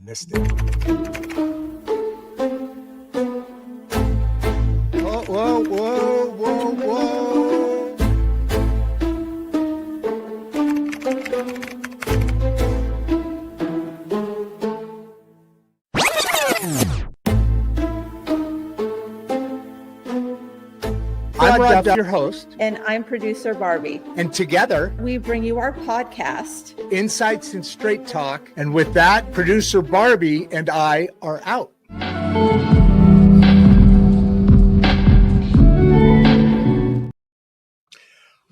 Missed it. Whoa, whoa, whoa, whoa, whoa. I'm Duff, your host. And I'm producer Barbie. And together, we bring you our podcast, Insights and Straight Talk. And with that, producer Barbie and I are out.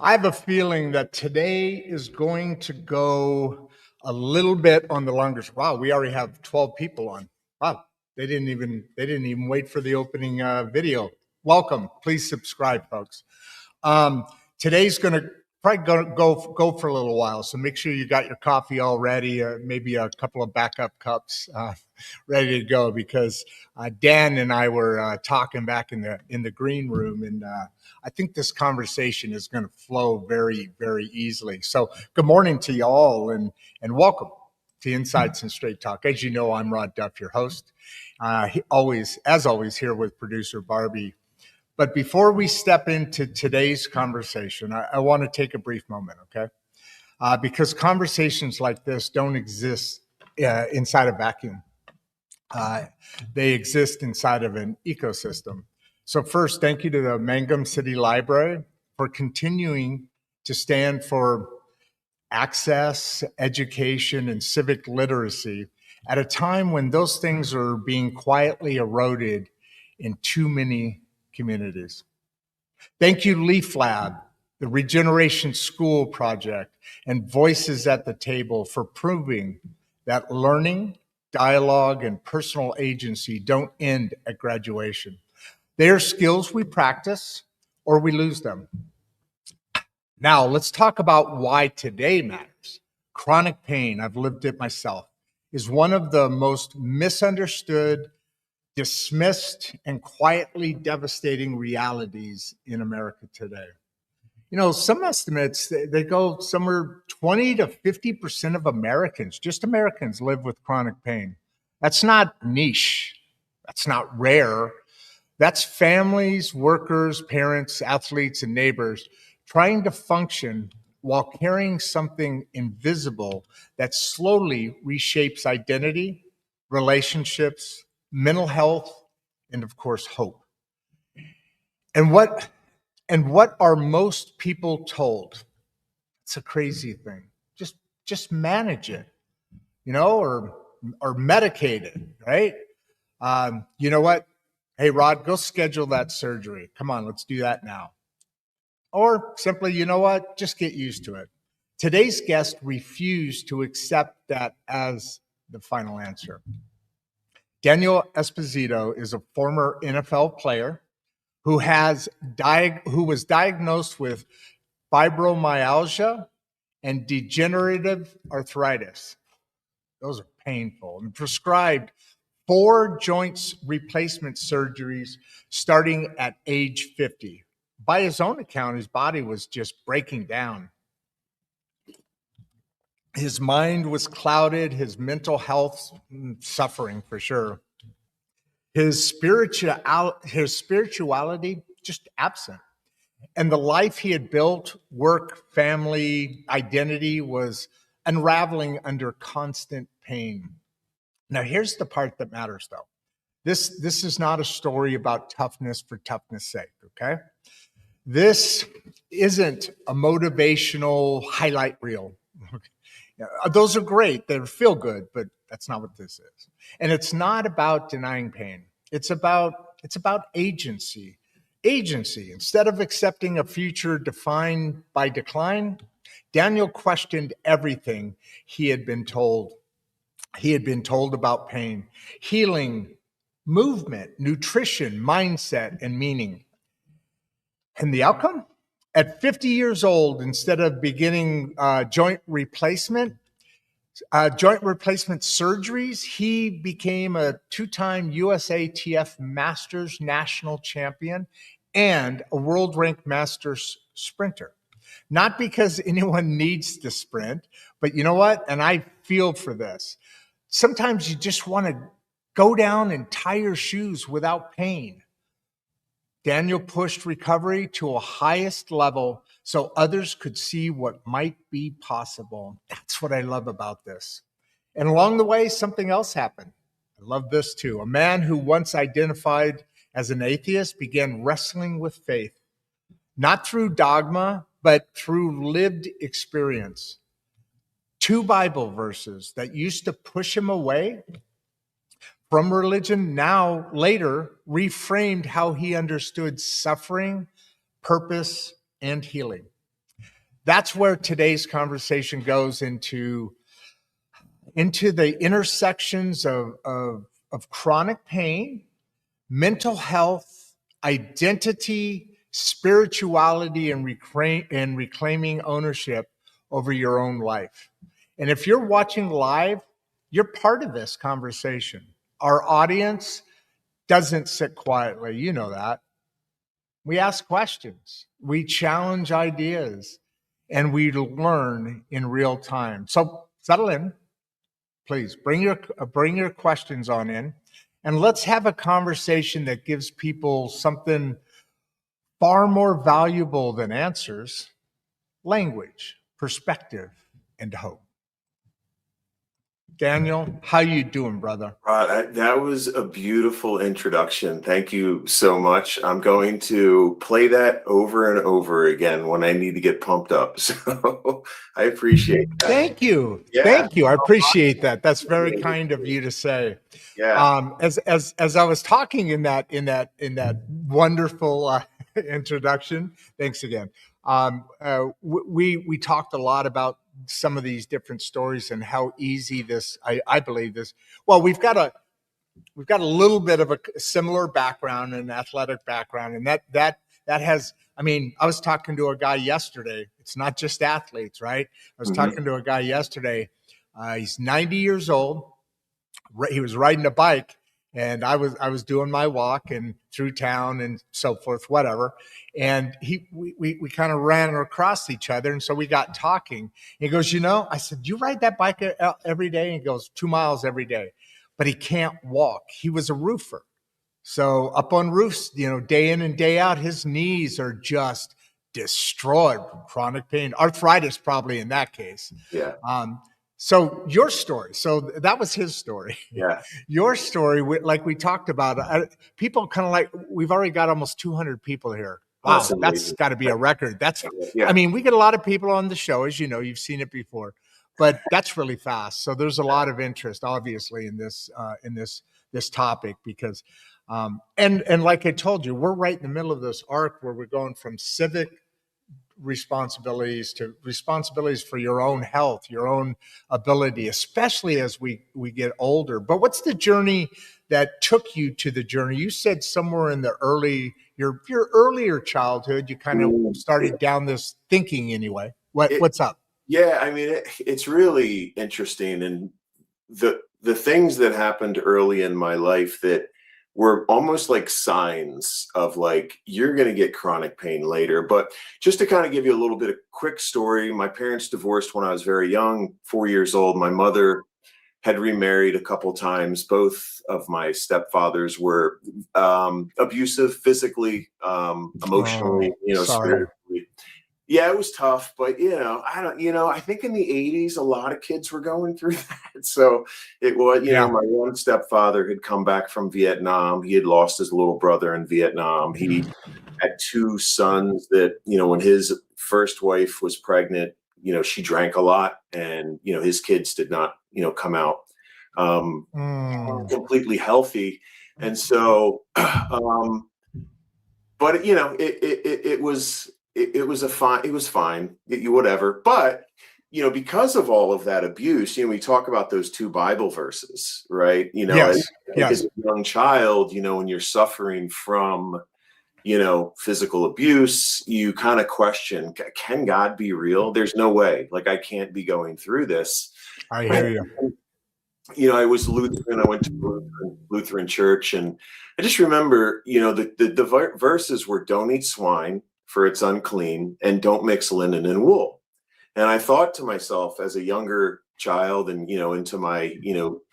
I have a feeling that today is going to go a little bit on the longer. Wow, we already have 12 people on. Wow, they didn't even wait for the opening video. Welcome. Please subscribe, folks. Today's going to probably go for a little while, so make sure you got your coffee all ready, maybe a couple of backup cups ready to go, because Dan and I were talking back in the green room, and I think this conversation is going to flow very, very easily. So good morning to you all, and welcome to Insights and Straight Talk. As you know, I'm Rod Duff, your host. As always, here with producer Barbie. But before we step into today's conversation, I want to take a brief moment, okay? Because conversations like this don't exist inside a vacuum. They exist inside of an ecosystem. So first, thank you to the Mangum City Library for continuing to stand for access, education, and civic literacy at a time when those things are being quietly eroded in too many communities. Thank you, Leaf Lab, the Regeneration School Project, and Voices at the Table for proving that learning, dialogue, and personal agency don't end at graduation. They are skills we practice or we lose them. Now, let's talk about why today matters. Chronic pain, I've lived it myself, is one of the most misunderstood, dismissed, and quietly devastating realities in America today. You know, some estimates, they go somewhere 20 to 50% of Americans, just Americans, live with chronic pain. That's not niche. That's not rare. That's families, workers, parents, athletes, and neighbors trying to function while carrying something invisible that slowly reshapes identity, relationships, mental health, and of course, hope. And what are most people told? It's a crazy thing. Just manage it, you know, or medicate it, right? You know what? Hey, Rod, go schedule that surgery. Come on, let's do that now. Or simply, you know what? Just get used to it. Today's guest refused to accept that as the final answer. Daniel Esposito is a former NFL player who was diagnosed with fibromyalgia and degenerative arthritis. Those are painful, and prescribed 4 joint replacement surgeries starting at age 50. By his own account, his body was just breaking down. His mind was clouded, his mental health suffering for sure. His spirituality just absent. And the life he had built, work, family, identity, was unraveling under constant pain. Now, here's the part that matters, though. This is not a story about toughness for toughness' sake, okay? This isn't a motivational highlight reel. Those are great. They feel good, but that's not what this is. And it's not about denying pain. It's about agency. Agency. Instead of accepting a future defined by decline, Daniel questioned everything he had been told. He had been told about pain, healing, movement, nutrition, mindset, and meaning. And the outcome? At 50 years old, instead of beginning joint replacement surgeries, he became a 2-time USATF Masters National Champion and a world-ranked Masters sprinter. Not because anyone needs to sprint, but you know what? And I feel for this. Sometimes you just want to go down and tie your shoes without pain. Daniel pushed recovery to a highest level so others could see what might be possible. That's what I love about this. And along the way, something else happened. I love this too. A man who once identified as an atheist began wrestling with faith, not through dogma, but through lived experience. 2 Bible verses that used to push him away from religion now later reframed how he understood suffering, purpose, and healing. That's where today's conversation goes into the intersections of chronic pain, mental health, identity, spirituality, and reclaiming ownership over your own life. And if you're watching live, you're part of this conversation. Our audience doesn't sit quietly. You know that. We ask questions, we challenge ideas, and we learn in real time. So settle in, please. Bring your questions on in, and let's have a conversation that gives people something far more valuable than answers: language, perspective, and hope. Daniel, how you doing, brother? That was a beautiful introduction. Thank you so much. I'm going to play that over and over again when I need to get pumped up. So I appreciate that. Thank you. Yeah. Thank you. I appreciate that. That's very kind of you to say. Yeah. As I was talking in that wonderful introduction, thanks again. We talked a lot about some of these different stories and how easy this, I believe this. Well, we've got a little bit of a similar background, an athletic background, and that has, I mean, I was talking to a guy yesterday. It's not just athletes, right? I was talking to a guy yesterday. He's 90 years old. He was riding a bike, and I was doing my walk and through town and so forth, whatever. And we kind of ran across each other, and so we got talking. He goes, I said, you ride that bike every day? And he goes, 2 miles every day. But he can't walk. He was a roofer. So up on roofs, day in and day out, his knees are just destroyed from chronic pain, arthritis probably in that case. Yeah. So your story, so that was his story. Yeah. Your story, like we talked about, people kind of like, we've already got almost 200 people here. Wow, that's got to be a record. I mean, we get a lot of people on the show, as you know, you've seen it before, but that's really fast. So there's a lot of interest, obviously, in this topic because, and like I told you, we're right in the middle of this arc where we're going from civic responsibilities to responsibilities for your own health, your own ability, especially as we get older. But what's the journey that took you to the journey? You said somewhere in your earlier childhood, you kind of started down this thinking anyway. What's up? Yeah, I mean, it's really interesting. And the things that happened early in my life that were almost like signs of like, you're going to get chronic pain later. But just to kind of give you a little bit of quick story, my parents divorced when I was very young, 4 years old. My mother had remarried a couple times. Both of my stepfathers were abusive, physically, emotionally, spiritually. Yeah, it was tough, but I think in the 80s, a lot of kids were going through that. So it was, my one stepfather had come back from Vietnam. He had lost his little brother in Vietnam. He had 2 sons that, when his first wife was pregnant, she drank a lot, and, his kids did not, come out completely healthy. And so, but it was fine, whatever. But, because of all of that abuse, we talk about those 2 Bible verses, right? Yes. As a young child, when you're suffering from, physical abuse, you kind of question, can God be real? There's no way. Like, I can't be going through this. I hear you. I was Lutheran. I went to Lutheran church, and I just remember, the verses were, don't eat swine, for it's unclean, and don't mix linen and wool. And I thought to myself as a younger child and, into my,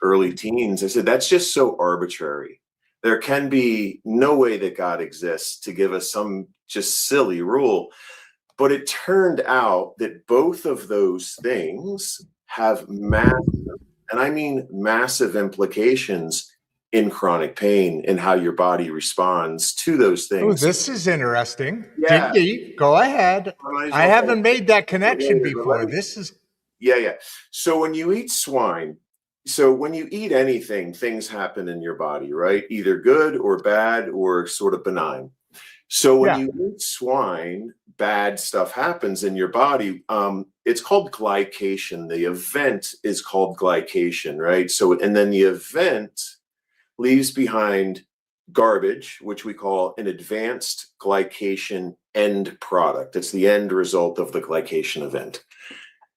early teens, I said, that's just so arbitrary. There can be no way that God exists to give us some just silly rule. But it turned out that both of those things have massive, and I mean massive, implications in chronic pain and how your body responds to those Oh, things. this is interesting. Yeah. Dig deep. Go ahead. I haven't made that connection before. This is. Yeah. So when you eat swine, when you eat anything, things happen in your body, right? Either good or bad or sort of benign. So when you eat swine, bad stuff happens in your body. It's called glycation. The event is called glycation, right? So, and then the event leaves behind garbage, which we call an advanced glycation end product. It's the end result of the glycation event.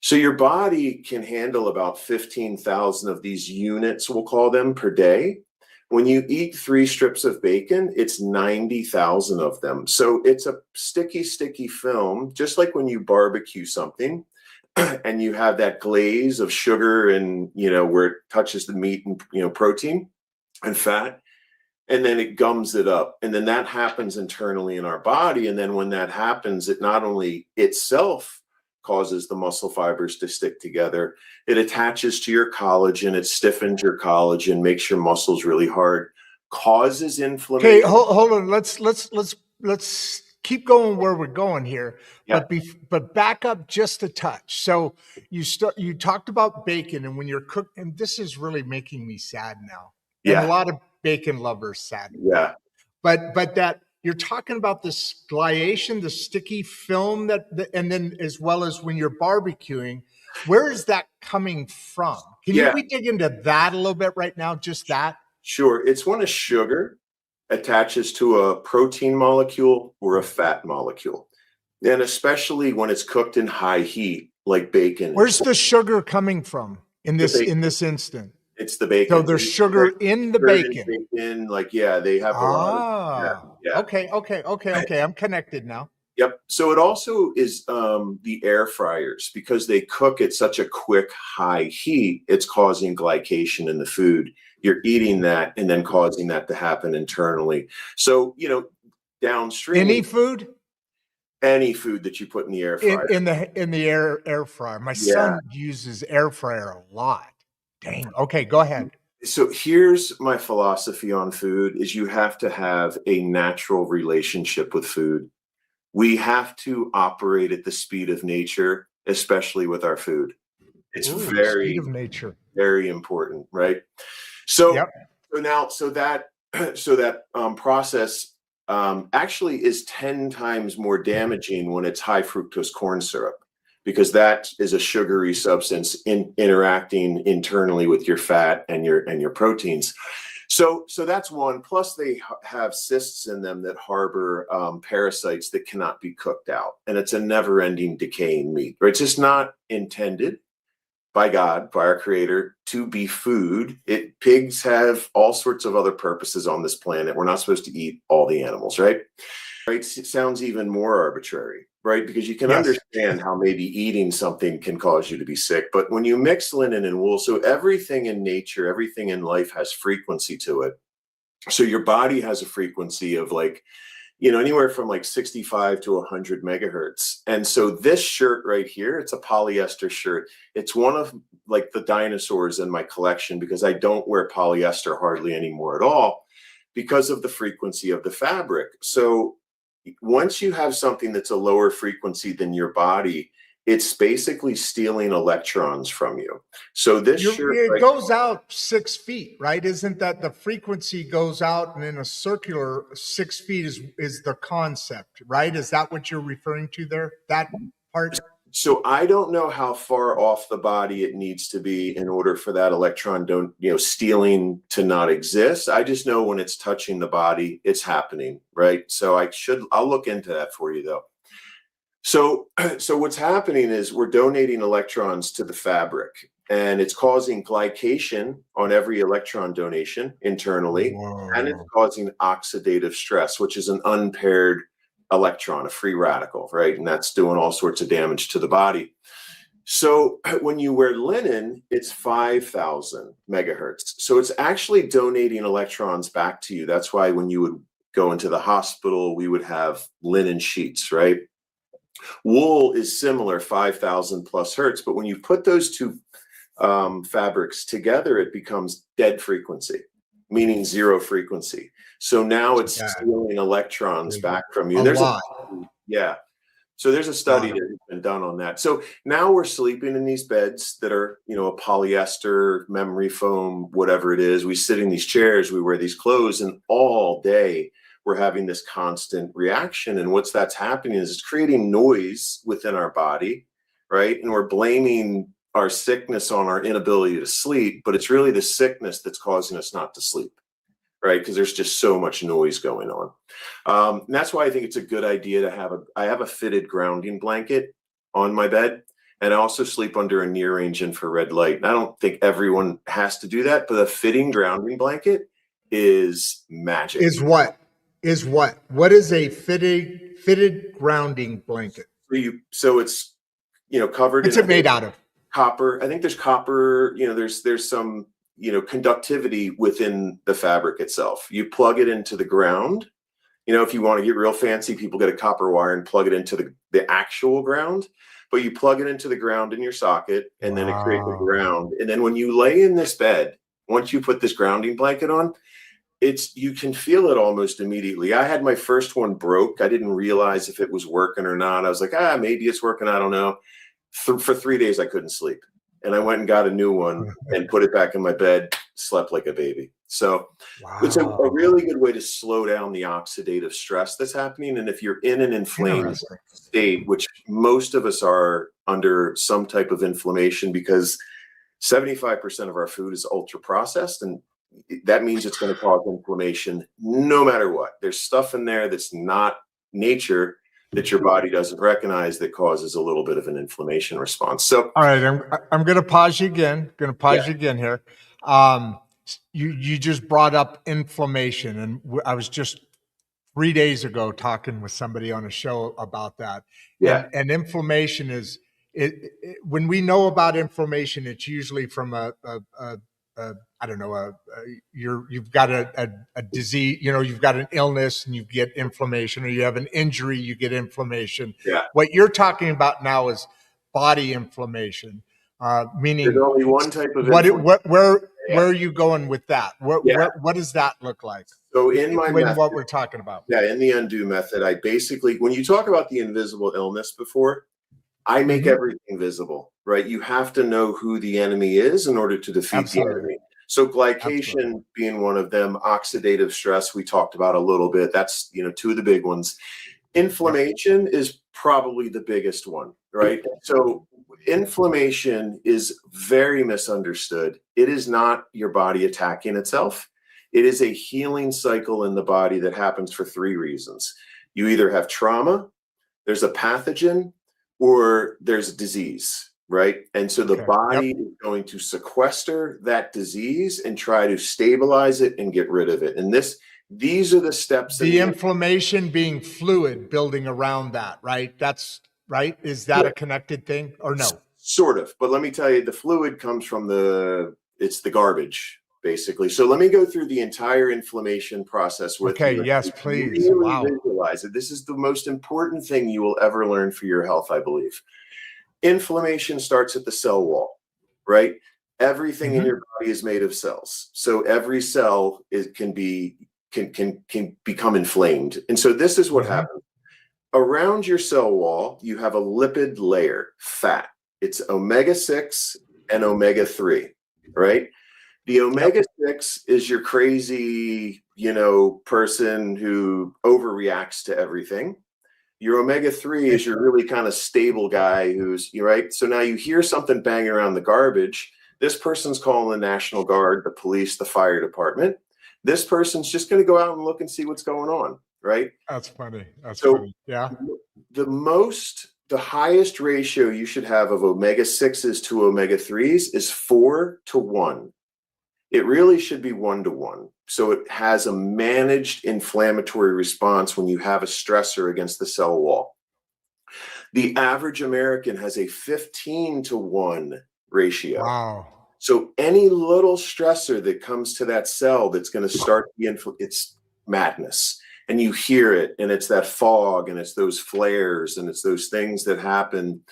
So your body can handle about 15,000 of these units, we'll call them, per day. When you eat 3 strips of bacon, it's 90,000 of them. So it's a sticky film, just like when you barbecue something and you have that glaze of sugar and, where it touches the meat and, protein and fat, and then it gums it up. And then that happens internally in our body. And then when that happens, it not only itself causes the muscle fibers to stick together, it attaches to your collagen, it stiffens your collagen, makes your muscles really hard, causes inflammation. Okay, hold on. Let's keep going where we're going here. Yeah. But back up just a touch. So you talked about bacon, and when you're cooking, and this is really making me sad now. Yeah. And a lot of bacon lovers sad. Yeah. But that you're talking about this gliation, the sticky film and then as well as when you're barbecuing, where is that coming from? Can we dig into that a little bit right now? Just that? Sure. It's when a sugar attaches to a protein molecule or a fat molecule. And especially when it's cooked in high heat, like bacon. Where's the sugar coming from in this instant? It's the bacon. So there's sugar in the bacon. They have a lot of. Yeah. Okay. I'm connected now. Yep. So it also is the air fryers, because they cook at such a quick high heat. It's causing glycation in the food. You're eating that and then causing that to happen internally. So downstream. Any food that you put in the air fryer. In the air fryer. My son uses air fryer a lot. Dang. Okay, go ahead. So here's my philosophy on food: is you have to have a natural relationship with food. We have to operate at the speed of nature, especially with our food. It's very speed of nature, very important, right? So, that process actually is 10 times more damaging when it's high fructose corn syrup, because that is a sugary substance interacting internally with your fat and your proteins. So that's one. Plus, they have cysts in them that harbor parasites that cannot be cooked out, and it's a never-ending decaying meat. Right? It's just not intended by God, by our Creator, to be food. Pigs have all sorts of other purposes on this planet. We're not supposed to eat all the animals, right? Right? It sounds even more arbitrary, right? Because you can understand how maybe eating something can cause you to be sick. But when you mix linen and wool, so everything in nature, everything in life has frequency to it. So your body has a frequency of anywhere from 65 to 100 megahertz. And so this shirt right here, it's a polyester shirt. It's one of the dinosaurs in my collection, because I don't wear polyester hardly anymore at all because of the frequency of the fabric. So once you have something that's a lower frequency than your body, it's basically stealing electrons from you. So this shirt goes out 6 feet, right? Isn't that the frequency goes out, and in a circular 6 feet is the concept, right? Is that what you're referring to there? That part? So I don't know how far off the body it needs to be in order for that electron stealing to not exist. I just know when it's touching the body, it's happening, right? So I'll look into that for you though. So what's happening is we're donating electrons to the fabric, and it's causing glycation on every electron donation internally. Whoa. And it's causing oxidative stress, which is an unpaired electron, a free radical, right? And that's doing all sorts of damage to the body. So when you wear linen, it's 5,000 megahertz. So it's actually donating electrons back to you. That's why when you would go into the hospital, we would have linen sheets, right? Wool is similar, 5,000 plus hertz. But when you put those two fabrics together, it becomes dead frequency, meaning zero frequency. So now it's stealing electrons back from you. There's a lot. Yeah. So there's a study that has been done on that. So now we're sleeping in these beds that are, you know, a polyester, memory foam, whatever it is. We sit in these chairs, we wear these clothes, and all day we're having this constant reaction. And that's happening is it's creating noise within our body, right? And we're blaming our sickness on our inability to sleep, but it's really the sickness that's causing us not to sleep. Right, because there's just so much noise going on. And that's why I think it's a good idea to I have a fitted grounding blanket on my bed, and I also sleep under a near-range infrared light. And I don't think everyone has to do that, but a fitting grounding blanket is magic. What is a fitted grounding blanket? So it's, you know, covered. What's it made out of? Copper. I think there's copper. You know, there's some, you know, conductivity within the fabric itself. You plug it into the ground. You know, if you want to get real fancy, people get a copper wire and plug it into the actual ground, but you plug it into the ground in your socket, and then it creates a ground. And then when you lay in this bed, once you put this grounding blanket on, you can feel it almost immediately. I had my first one broke. I didn't realize if it was working or not. I was like, maybe it's working. I don't know. For 3 days, I couldn't sleep. And I went and got a new one and put it back in my bed, slept like a baby. So it's a really good way to slow down the oxidative stress that's happening. And if you're in an inflamed state, which most of us are under some type of inflammation, because 75% of our food is ultra processed, and that means it's going to cause inflammation no matter what. There's stuff in there that's not nature, that your body doesn't recognize, that causes a little bit of an inflammation response. So, all right, I'm going to pause you again. Here. You just brought up inflammation, and I was just 3 days ago talking with somebody on a show about that. Yeah. And inflammation is when we know about inflammation, it's usually from I don't know, you've got a disease, you know, you've got an illness and you get inflammation, or you have an injury, you get inflammation. Yeah. What you're talking about now is body inflammation, meaning there's only one type of where are you going with that? What does that look like? So in my method, what we're talking about. Yeah, in the undo method, I basically, when you talk about the invisible illness before, I make everything visible, right? You have to know who the enemy is in order to defeat the enemy. So glycation being one of them, oxidative stress, we talked about a little bit. That's, you know, two of the big ones. Inflammation is probably the biggest one, right? So inflammation is very misunderstood. It is not your body attacking itself. It is a healing cycle in the body that happens for three reasons. You either have trauma, there's a pathogen, or there's a disease, right? And so the body is going to sequester that disease and try to stabilize it and get rid of it. And these are the steps. The inflammation being fluid building around that, right? That's right. Is that a connected thing or no? Sort of. But let me tell you, the fluid comes from it's the garbage, basically. So let me go through the entire inflammation process with you. Okay, yes, please. Really visualize it. This is the most important thing you will ever learn for your health, I believe. Inflammation starts at the cell wall, right? Everything in your body is made of cells. So every cell can become inflamed. And so this is what happens. Around your cell wall, you have a lipid layer, fat. It's omega-6 and omega-3, right? The omega-6 is your crazy, you know, person who overreacts to everything. Your omega-3 is your really kind of stable guy who's, right? So now you hear something banging around the garbage. This person's calling the National Guard, the police, the fire department. This person's just going to go out and look and see what's going on, right? That's funny. That's funny. Yeah. The highest ratio you should have of omega-6s to omega-3s is 4 to 1. It really should be 1 to 1. So it has a managed inflammatory response when you have a stressor against the cell wall. The average American has a 15-to-1 ratio. Wow. So any little stressor that comes to that cell that's going to start it's madness. And you hear it, and it's that fog, and it's those flares, and it's those things that happen,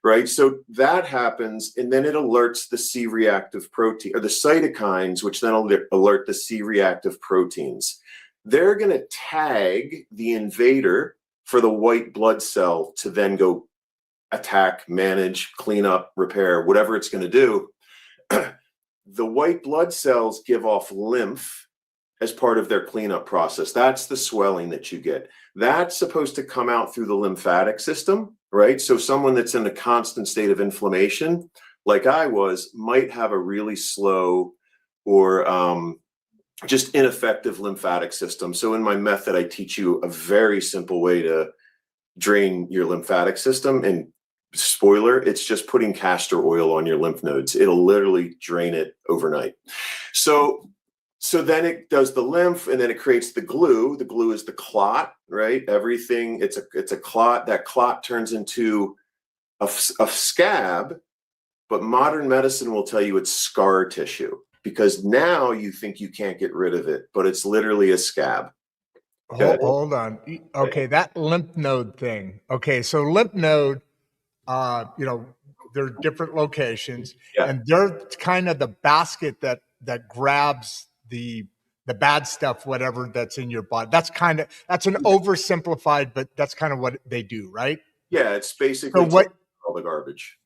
right? So that happens, and then it alerts the C-reactive protein, or the cytokines, which then alert the C-reactive proteins. They're going to tag the invader for the white blood cell to then go attack, manage, clean up, repair, whatever it's going to do. The white blood cells give off lymph as part of their cleanup process. That's the swelling that you get. That's supposed to come out through the lymphatic system, right? So someone that's in a constant state of inflammation, like I was, might have a really slow or just ineffective lymphatic system. So in my method, I teach you a very simple way to drain your lymphatic system. And spoiler, it's just putting castor oil on your lymph nodes. It'll literally drain it overnight. So then it does the lymph, and then it creates the glue. The glue is the clot, right? Everything, it's a clot. That clot turns into a scab, but modern medicine will tell you it's scar tissue, because now you think you can't get rid of it, but it's literally a scab. Hold on. Okay, that lymph node thing. Okay, so lymph node, there are different locations, and they're kind of the basket that grabs the bad stuff, whatever that's in your body. That's an oversimplified, but that's kind of what they do, right? Yeah, it's basically all the garbage.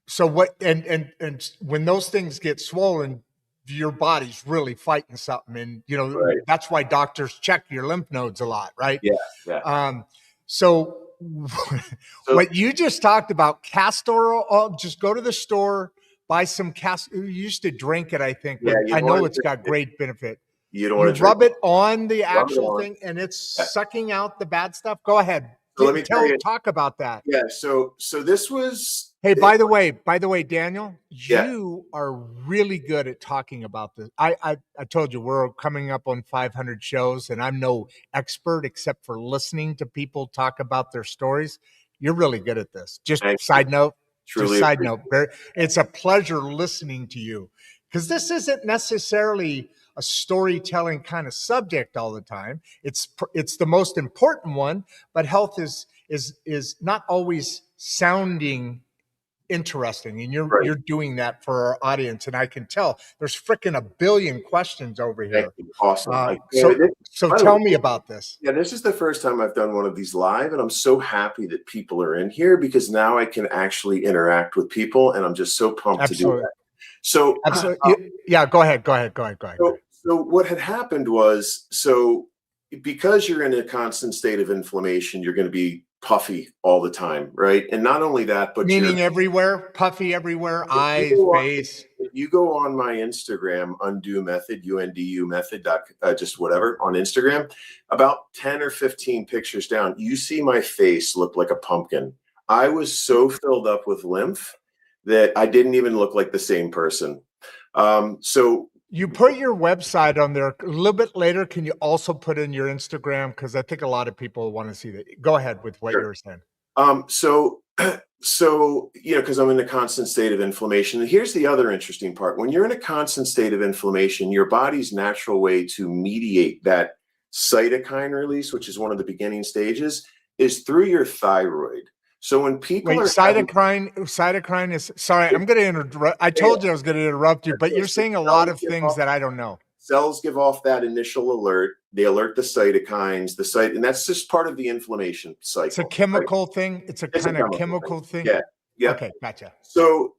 So what? And when those things get swollen, your body's really fighting something, and right. That's why doctors check your lymph nodes a lot, right? Yeah. So what you just talked about, castor oil, just go to the store, buy some castor. You used to drink it, I think, but I know it's got great benefit. You don't want to rub it on the actual thing, and it's sucking out the bad stuff. Go ahead. So let me talk about that. Yeah. So this was. Hey, by the way, Daniel, you are really good at talking about this. I told you we're coming up on 500 shows, and I'm no expert except for listening to people talk about their stories. You're really good at this. Just side note. Truly, side note. It's a pleasure listening to you, because this isn't necessarily a storytelling kind of subject all the time. It's the most important one, but health is not always sounding interesting, and you're doing that for our audience, and I can tell there's freaking a billion questions over here. Awesome. So tell me about this. Yeah, this is the first time I've done one of these live, and I'm so happy that people are in here, because now I can actually interact with people, and I'm just so pumped to do that. So absolutely. Go ahead. So what had happened was, because you're in a constant state of inflammation, you're going to be puffy all the time, right? And not only that, but meaning everywhere, puffy everywhere, eyes, face. If you go on my Instagram, undo method, UNDU method, just whatever, on Instagram, about 10 or 15 pictures down, you see my face look like a pumpkin. I was so filled up with lymph that I didn't even look like the same person. So you put your website on there a little bit later. Can you also put in your Instagram? Because I think a lot of people want to see that. Go ahead with what you were saying. So because I'm in a constant state of inflammation. And here's the other interesting part. When you're in a constant state of inflammation, your body's natural way to mediate that cytokine release, which is one of the beginning stages, is through your thyroid. So when people cytokine is, sorry, I'm going to interrupt. I told you I was going to interrupt you, but you're saying a lot of things that I don't know. Cells give off that initial alert. They alert the cytokines, and that's just part of the inflammation cycle. It's a chemical thing. It's a kind of chemical thing. Yeah. Okay, gotcha. So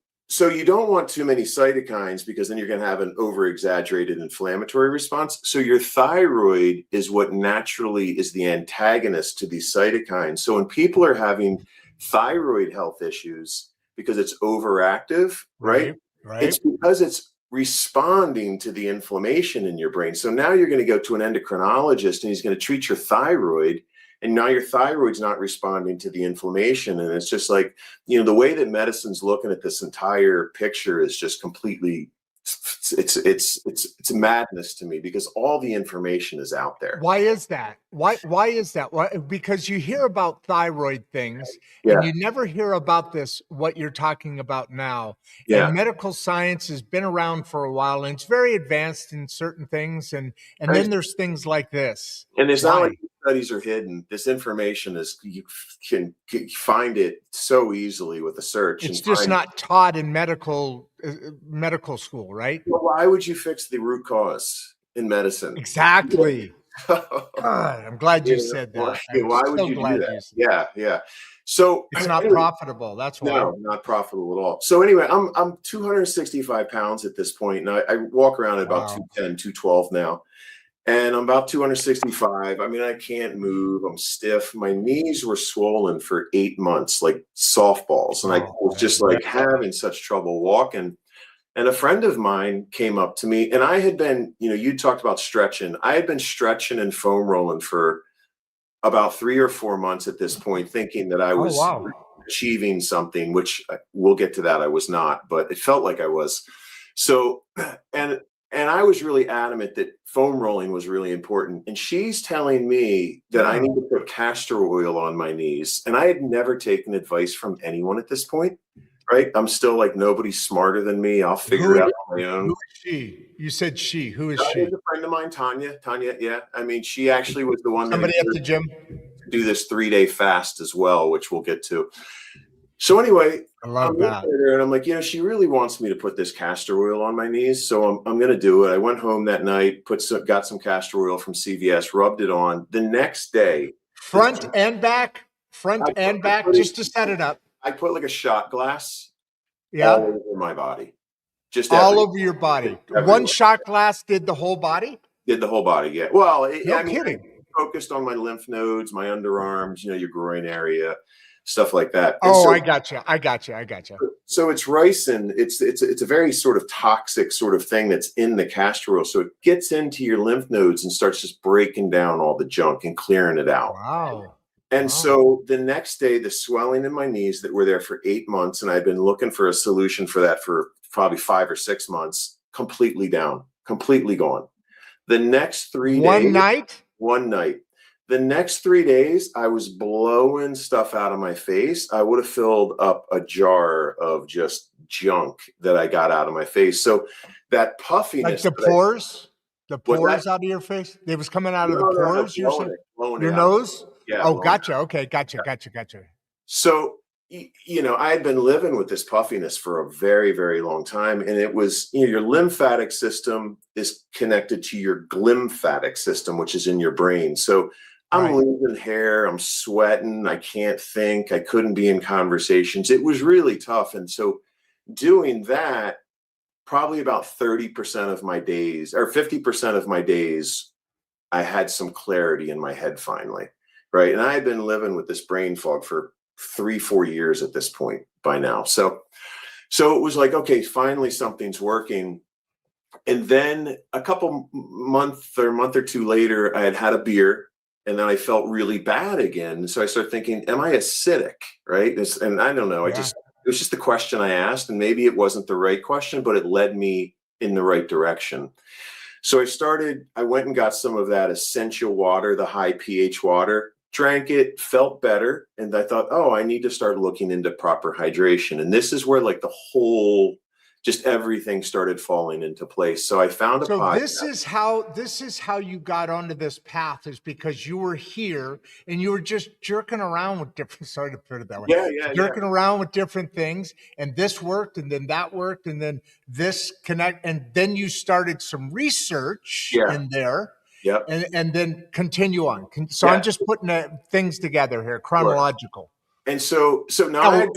you don't want too many cytokines, because then you're going to have an over-exaggerated inflammatory response. So your thyroid is what naturally is the antagonist to these cytokines. So when people are having thyroid health issues because it's overactive, right? It's because it's responding to the inflammation in your brain. So now you're going to go to an endocrinologist, and he's going to treat your thyroid, and now your thyroid's not responding to the inflammation. And it's just like, the way that medicine's looking at this entire picture is just completely It's madness to me because all the information is out there. Why is that? Why is that? Why? Because you hear about thyroid things and Yeah, you never hear about this, what you're talking about now. yeah. And medical science has been around for a while and it's very advanced in certain things. And And then there's things like this. it's not like Why? these studies are hidden. This information is, you can find it so easily with a search It's and just find. not taught in medical school, right? Well, why would you fix the root cause in medicine? Exactly. God, I'm glad you You know, said why, that. I'm why would so you do glad that? you said Yeah, yeah. So it's not anyway, profitable. That's why. no, not profitable at all. So anyway, I'm 265 pounds at this point, and I walk around at about Wow. 210, 212 now. And I'm about 265. I mean, I can't move. I'm stiff. My knees were swollen for 8 months, like softballs. And I Oh, was just like having such trouble walking. And a friend of mine came up to me, and I had been, you talked about stretching. I had been stretching and foam rolling for about 3 or 4 months at this point, thinking that I oh was wow. achieving something, which we'll get to that. I was not, but it felt like I was. So, and I was really adamant that foam rolling was really important. And she's telling me that I Yeah. need to put castor oil on my knees. And I had never taken advice from anyone at this point, right? I'm still like, nobody's smarter than me. I'll figure it out on my Who own. is she? You said she. Who is Tanya's she? a friend of mine, Tanya. Tanya, yeah. I mean, she actually was the one that Somebody at the encouraged gym? me to do this 3-day fast as well, which we'll get to. So anyway, I I'm love looking that. at her and I'm like, she really wants me to put this castor oil on my knees. So I'm going to do it. I went home that night, got some castor oil from CVS, rubbed it on. The next day, Front and back? Front I and I back, put it, just to set it up. I put like a shot glass Yeah. all over my body, just All over your body. One everywhere. shot glass did the whole body? Did the whole body. Yeah. Well, No I mean, I kidding. focused on my lymph nodes, my underarms, your groin area, stuff like that. And Oh, so I got you. I got you. I got you. So it's ricin. It's a very sort of toxic sort of thing that's in the castor oil. So it gets into your lymph nodes and starts just breaking down all the junk and clearing it out. Wow. And Wow. so the next day, the swelling in my knees that were there for 8 months, and I'd been looking for a solution for that for probably 5 or 6 months, completely down, completely gone. The next 3 days, one night. The next 3 days, I was blowing stuff out of my face. I would have filled up a jar of just junk that I got out of my face. So that puffiness, Like the pores? The was that? pores out of your face? It was coming out of the No, pores, you're saying? blowing Your it out. nose? Yeah, Oh, blowing it out. gotcha. Okay, gotcha. So, I had been living with this puffiness for a very, very long time. And it was, your lymphatic system is connected to your glymphatic system, which is in your brain. So I'm Right. losing hair, I'm sweating, I can't think, I couldn't be in conversations. It was really tough. And so doing that, probably about 30% of my days or 50% of my days, I had some clarity in my head finally. Right. And I had been living with this brain fog for 3-4 years at this point by now. So it was like, okay, finally something's working. And then a month or two later, I had a beer and then I felt really bad again. So I started thinking, am I acidic? Right. And I don't know. Yeah. It was just the question I asked, and maybe it wasn't the right question, but it led me in the right direction. So I went and got some of that essential water, the high pH water, drank it, felt better. And I thought, oh, I need to start looking into proper hydration. And this is where like just everything started falling into place. So I found a So podcast. this is how you got onto this path, is because you were here and you were just jerking around with different, sorry to put it that way, Yeah. jerking around with different things, and this worked and then that worked and then this connect, and then you started some research Yeah. in there. Yep. And then continue on. So I'm Yeah. just putting things together here, Sure. chronological. And so now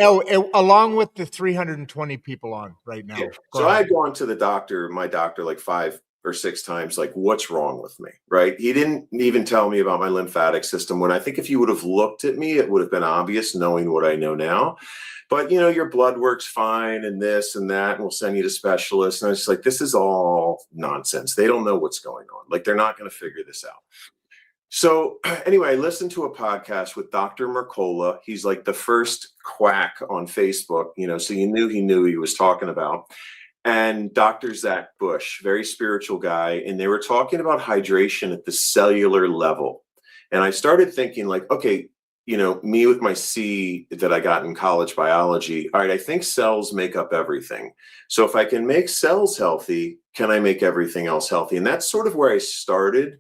Along with the 320 people on right now. yeah. Go So ahead. I had gone to my doctor like 5 or 6 times, like, what's wrong with me? Right. He didn't even tell me about my lymphatic system, when I think if you would have looked at me, it would have been obvious knowing what I know now. But, your blood works fine and this and that, and we'll send you to specialists. And I was just like, this is all nonsense. They don't know what's going on. Like, they're not going to figure this out. So anyway, I listened to a podcast with Dr. Mercola. He's like the first quack on Facebook, so you knew he was talking about. and Dr. Zach Bush, very spiritual guy, and they were talking about hydration at the cellular level. And I started thinking like, okay, me with my C that I got in college biology, all right, I think cells make up everything. So if I can make cells healthy, can I make everything else healthy? And that's sort of where I started.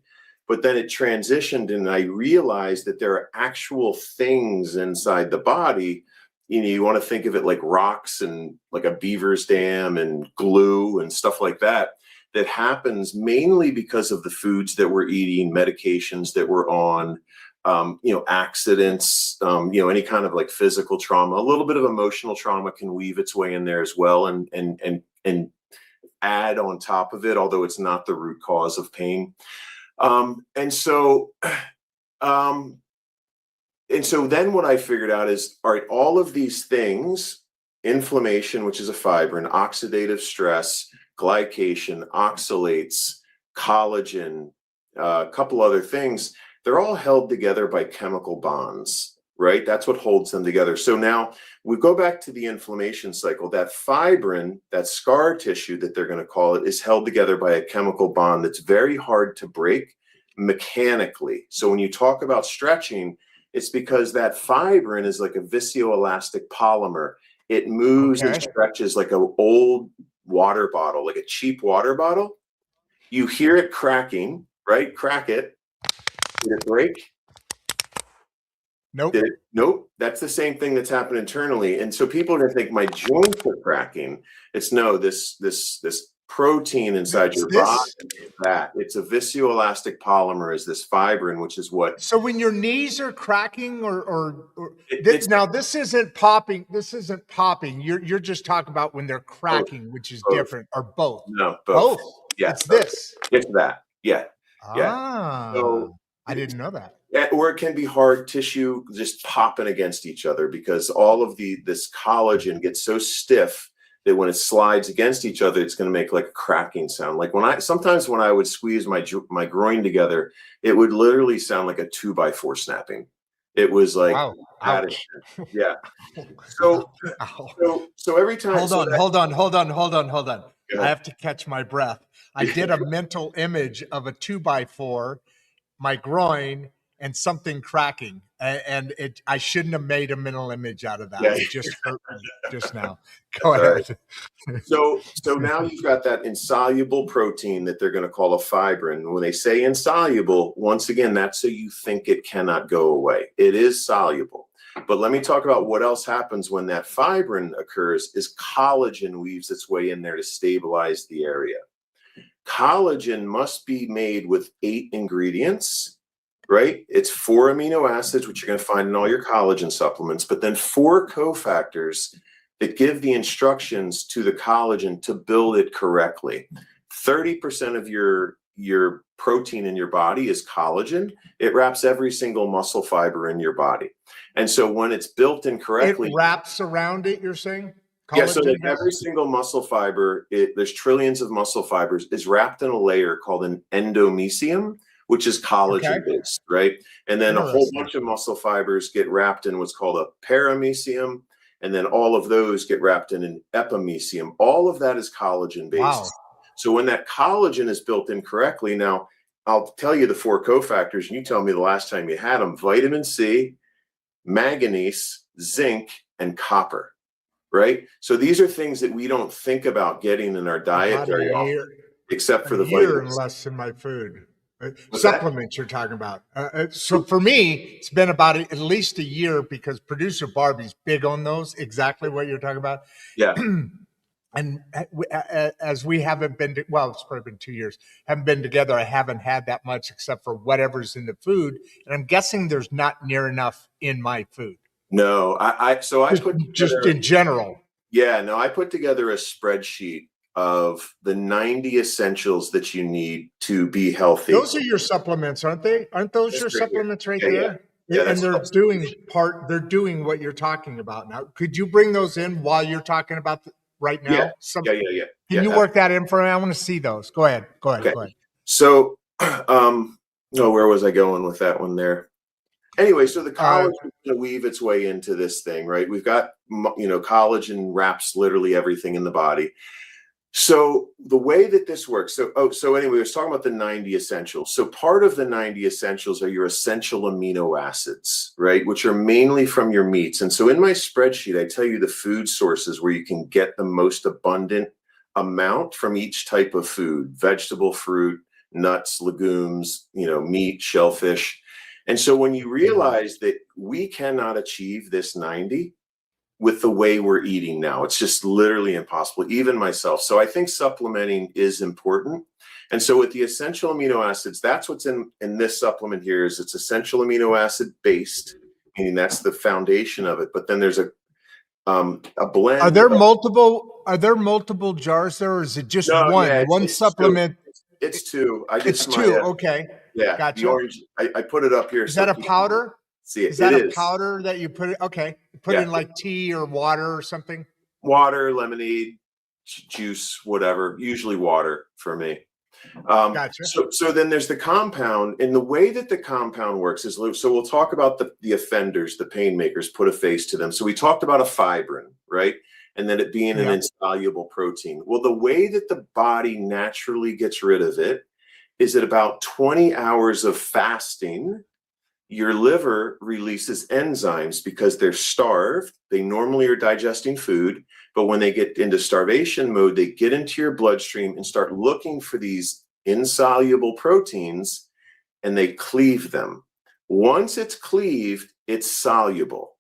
But then it transitioned and I realized that there are actual things inside the body. You want to think of it like rocks and like a beaver's dam and glue and stuff like that, that happens mainly because of the foods that we're eating, medications that we're on, accidents, any kind of like physical trauma. A little bit of emotional trauma can weave its way in there as well and add on top of it, although it's not the root cause of pain. And so then what I figured out is, all right, all of these things, inflammation, which is a fibrin, oxidative stress, glycation, oxalates, collagen, a couple other things, they're all held together by chemical bonds, right? That's what holds them together. So now we go back to the inflammation cycle. That fibrin, that scar tissue that they're going to call it, is held together by a chemical bond that's very hard to break mechanically. So when you talk about stretching, it's because that fibrin is like a viscoelastic polymer. It moves and stretches like an old water bottle, like a cheap water bottle. You hear it cracking, right? Crack it. Did it break? Nope. Nope. That's the same thing that's happened internally. And so people are going to think my joints are cracking. It's no, this protein inside your body is that. It's a viscoelastic polymer, is this fibrin, which is what. So when your knees are cracking now this isn't popping. This isn't popping. You're just talking about when they're cracking, which is different, or both. No, both. Yeah. It's this. It's that. Yeah. Yeah. So I didn't know that. Or it can be hard tissue just popping against each other because all of this collagen gets so stiff that when it slides against each other, it's going to make like a cracking sound. Like sometimes when I would squeeze my groin together, it would literally sound like a 2x4 snapping. It was like, wow. Yeah. So every time. Hold on. I have to catch my breath. I did a mental image of a 2x4, my groin, and something cracking, and I shouldn't have made a mental image out of that. Yeah. It just hurt me just now. Go ahead. Right. So now you've got that insoluble protein that they're going to call a fibrin. When they say insoluble, once again, that's so you think it cannot go away. It is soluble. But let me talk about what else happens when that fibrin occurs. Is collagen weaves its way in there to stabilize the area. Collagen must be made with 8 ingredients. Right? It's 4 amino acids, which you're going to find in all your collagen supplements, but then 4 cofactors that give the instructions to the collagen to build it correctly. 30% of your protein in your body is collagen. It wraps every single muscle fiber in your body. And so when it's built incorrectly, it wraps around it, you're saying? Yeah, so like every single muscle fiber, there's trillions of muscle fibers, is wrapped in a layer called an endomysium, which is collagen based, right? And then a whole bunch of muscle fibers get wrapped in what's called a paramysium, and then all of those get wrapped in an epimysium. All of that is collagen based. Wow. So when that collagen is built incorrectly, now I'll tell you the 4 cofactors, and you tell me the last time you had them: vitamin C, manganese, zinc, and copper, right? So these are things that we don't think about getting in our diet very often, except for the vitamins. Less in my food. Supplements you're talking about. So for me, it's been about at least a year, because producer Barbie's big on those, exactly what you're talking about. Yeah. And as we haven't been, it's probably been 2 years, haven't been together, I haven't had that much except for whatever's in the food. And I'm guessing there's not near enough in my food. No, I put together, just in general. Yeah, no, I put together a spreadsheet of the 90 essentials that you need to be healthy. Those are your supplements, aren't they? Aren't those your supplements right there? Yeah, and they're doing what you're talking about now. Could you bring those in while you're talking about right now? Yeah. Can you work that in for me? I want to see those. Go ahead. Okay. So, where was I going with that one there? Anyway, so the collagen is going to weave its way into this thing, right? We've got, collagen wraps literally everything in the body. So the way that this works, so anyway, I was talking about the 90 essentials. So part of the 90 essentials are your essential amino acids, right? Which are mainly from your meats. And so in my spreadsheet, I tell you the food sources where you can get the most abundant amount from each type of food: vegetable, fruit, nuts, legumes, meat, shellfish. And so when you realize that we cannot achieve this 90 with the way we're eating now, it's just literally impossible, even myself. So I think supplementing is important. And so with the essential amino acids, that's what's in this supplement here. Is it's essential amino acid based, meaning that's the foundation of it. But then there's a blend. Are there multiple jars there, or is it just No, one? yeah, One it's supplement? It's two. It's two. Okay. Yeah, Gotcha. the orange. I put it up here. Is that a powder? See it. Is that it a is. powder that you put it? Okay. Put in like tea or water or something? Water, lemonade, juice, whatever. Usually water for me. Gotcha. So then there's the compound, and the way that the compound works is, so we'll talk about the offenders, the pain makers, put a face to them. So we talked about a fibrin, right? And then it being an insoluble protein. Well, the way that the body naturally gets rid of it is at about 20 hours of fasting. Your liver releases enzymes because they're starved. They normally are digesting food, but when they get into starvation mode, they get into your bloodstream and start looking for these insoluble proteins, and they cleave them. Once it's cleaved, it's soluble,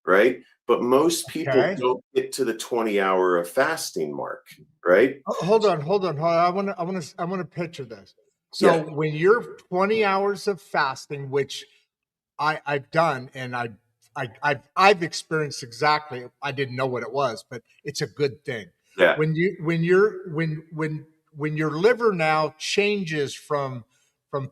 right? But most people don't get to the 20-hour of fasting mark, right? Hold on. I want to picture this. So when you're 20 hours of fasting, which I've done, and I've experienced exactly. I didn't know what it was, but it's a good thing. Yeah. When your liver now changes from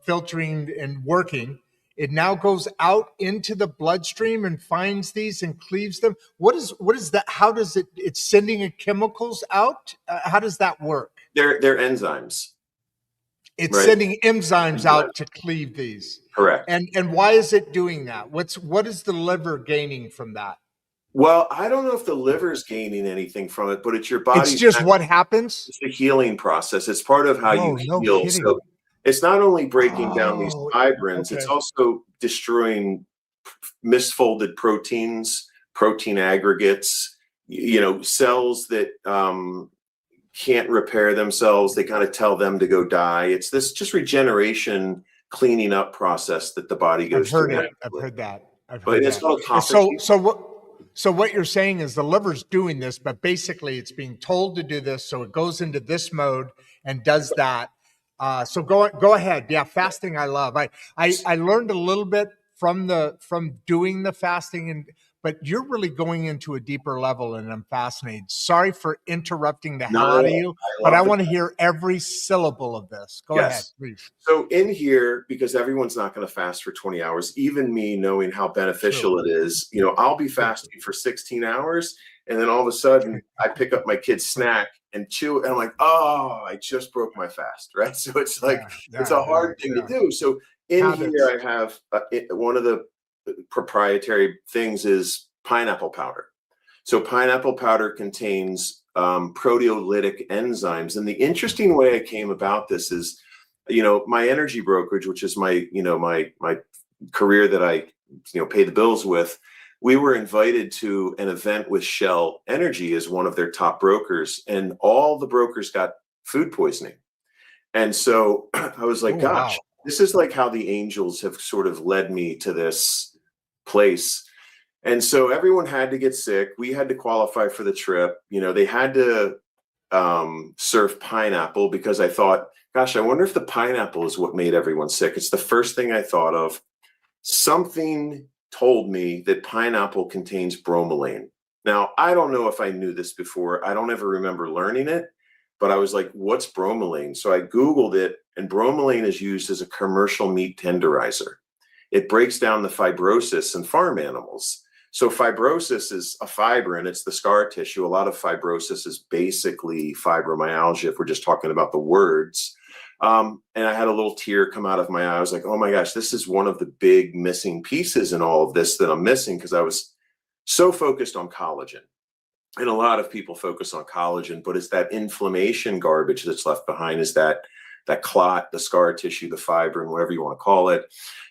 filtering and working, it now goes out into the bloodstream and finds these and cleaves them. What is that? How does it's sending chemicals out? How does that work? They're enzymes. It's sending enzymes out to cleave these. Correct. And why is it doing that? What is the liver gaining from that? Well, I don't know if the liver's gaining anything from it, but it's your body. It's just what happens. It's the healing process. It's part of how you heal. Kidding. So it's not only breaking down these fibrins, it's also destroying misfolded proteins, protein aggregates, cells that can't repair themselves. They kind of tell them to go die. It's this just regeneration, cleaning up process that the body goes through. I've heard that. It's called so what you're saying is the liver's doing this, but basically it's being told to do this, so it goes into this mode and does that. So go ahead. Yeah, fasting I love. I learned a little bit from doing the fasting, but you're really going into a deeper level, and I'm fascinated. Sorry for interrupting the hell out of you, but I want to hear every syllable of this. Go ahead, please. So in here, because everyone's not going to fast for 20 hours, even me knowing how beneficial it is, I'll be fasting for 16 hours, and then all of a sudden I pick up my kid's snack and chew, and I'm like, oh, I just broke my fast, right? So it's like, it's a hard thing to do. So in here, I have one of the proprietary things is pineapple powder. So pineapple powder contains proteolytic enzymes. And the interesting way I came about this is, my energy brokerage, which is my career that I, pay the bills with. We were invited to an event with Shell Energy as one of their top brokers, and all the brokers got food poisoning. And so I was like, gosh, this is like how the angels have sort of led me to this place. And so everyone had to get sick. We had to qualify for the trip. They had to serve pineapple, because I thought, gosh, I wonder if the pineapple is what made everyone sick. It's the first thing I thought of. Something told me that pineapple contains bromelain. Now, I don't know if I knew this before. I don't ever remember learning it, but I was like, what's bromelain? So I Googled it, and bromelain is used as a commercial meat tenderizer. It breaks down the fibrosis in farm animals. So fibrosis is a fibrin. It's the scar tissue. A lot of fibrosis is basically fibromyalgia, if we're just talking about the words. And I had a little tear come out of my eye. I was like, oh my gosh, this is one of the big missing pieces in all of this that I'm missing, because I was so focused on collagen. and a lot of people focus on collagen, but it's that inflammation garbage that's left behind, is that clot, the scar tissue, the fibrin, whatever you want to call it.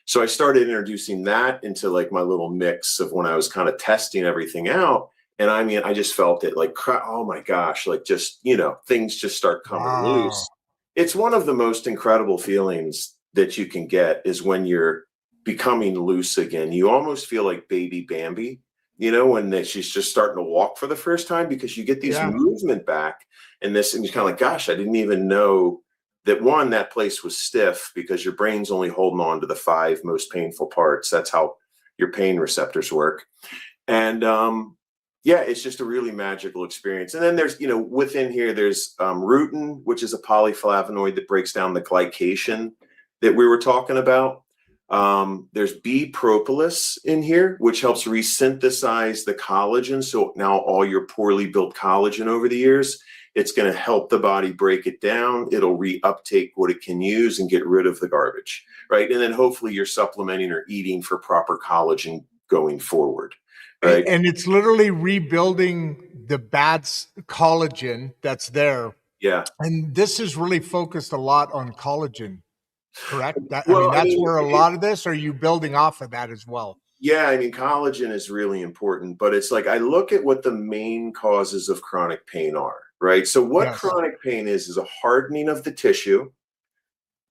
So I started introducing that into like my little mix of when I was kind of testing everything out. And I mean, I just felt it like, oh my gosh, like just, things just start coming Wow. loose. It's one of the most incredible feelings that you can get, is when you're becoming loose again. You almost feel like baby Bambi, when she's just starting to walk for the first time, because you get these Yeah. movement back and you're kind of like, gosh, I didn't even know that, one, that place was stiff, because your brain's only holding on to the 5 most painful parts. That's how your pain receptors work. And yeah, it's just a really magical experience. And then there's, within here, there's rutin, which is a polyflavonoid that breaks down the glycation that we were talking about. There's bee propolis in here, which helps resynthesize the collagen. So now all your poorly built collagen over the years, it's going to help the body break it down. It'll reuptake what it can use and get rid of the garbage, right? And then hopefully you're supplementing or eating for proper collagen going forward, right? And it's literally rebuilding the bad collagen that's there. Yeah. And this is really focused a lot on collagen, correct? Well, I That's mean, where a lot of this, or are you building off of that as well? yeah, I mean, collagen is really important, but it's like I look at what the main causes of chronic pain are, right? So what Yes. chronic pain is a hardening of the tissue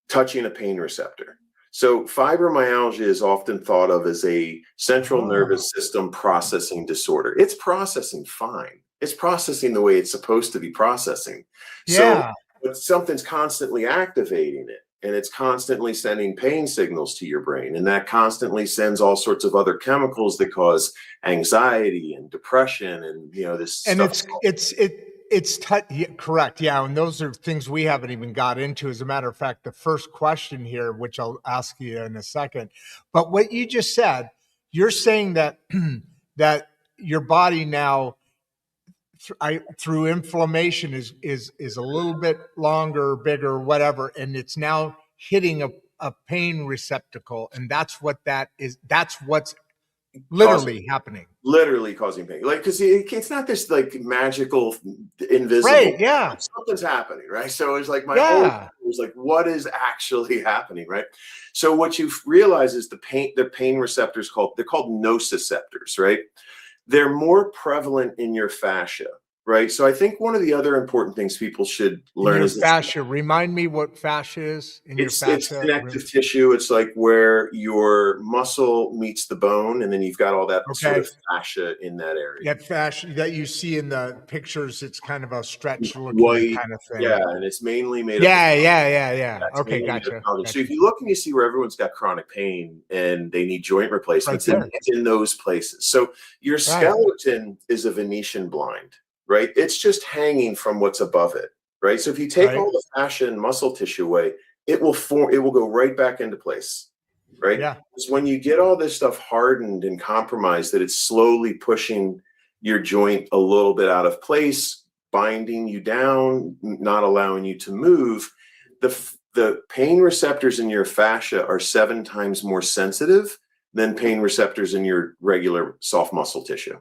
touching a pain receptor. So fibromyalgia is often thought of as a central nervous system processing disorder. It's processing fine. It's processing the way it's supposed to be processing. Yeah. So, but something's constantly activating it, and it's constantly sending pain signals to your brain, and that constantly sends all sorts of other chemicals that cause anxiety and depression, and this And stuff. yeah, correct. Yeah. And those are things we haven't even got into. As a matter of fact, the first question here, which I'll ask you in a second, but what you just said, you're saying that, that your body now, through inflammation is a little bit longer, bigger, whatever, and it's now hitting a pain receptacle, and that's what that is. That's what's literally happening. Literally causing pain, like, because it's not this like magical invisible, Right? Yeah. something's happening, right? So it's like my whole Yeah. was like, what is actually happening, right? So what you realize is the pain receptors, they're called nociceptors, right? They're more prevalent in your fascia, right? So I think one of the other important things people should In learn your is fascia. Remind me what fascia is in your it's fascia. connective tissue. It's like where your muscle meets the bone, and then you've got all that sort Okay. of fascia in that area. That fascia that you see in the pictures, it's kind of a stretch looking White, kind of thing. yeah, and it's mainly made up of Yeah. That's Okay, mainly made gotcha. of collagen. So if you look and you see where everyone's got chronic pain and they need joint replacements, Right and there. it's in those places. So your skeleton is a Venetian blind, right? It's just hanging from what's above it, right? So if you take Right. all the fascia and muscle tissue away, it will go right back into place, right? Yeah. Because when you get all this stuff hardened and compromised, that it's slowly pushing your joint a little bit out of place, binding you down, not allowing you to move. The pain receptors in your fascia are 7 times more sensitive than pain receptors in your regular soft muscle tissue,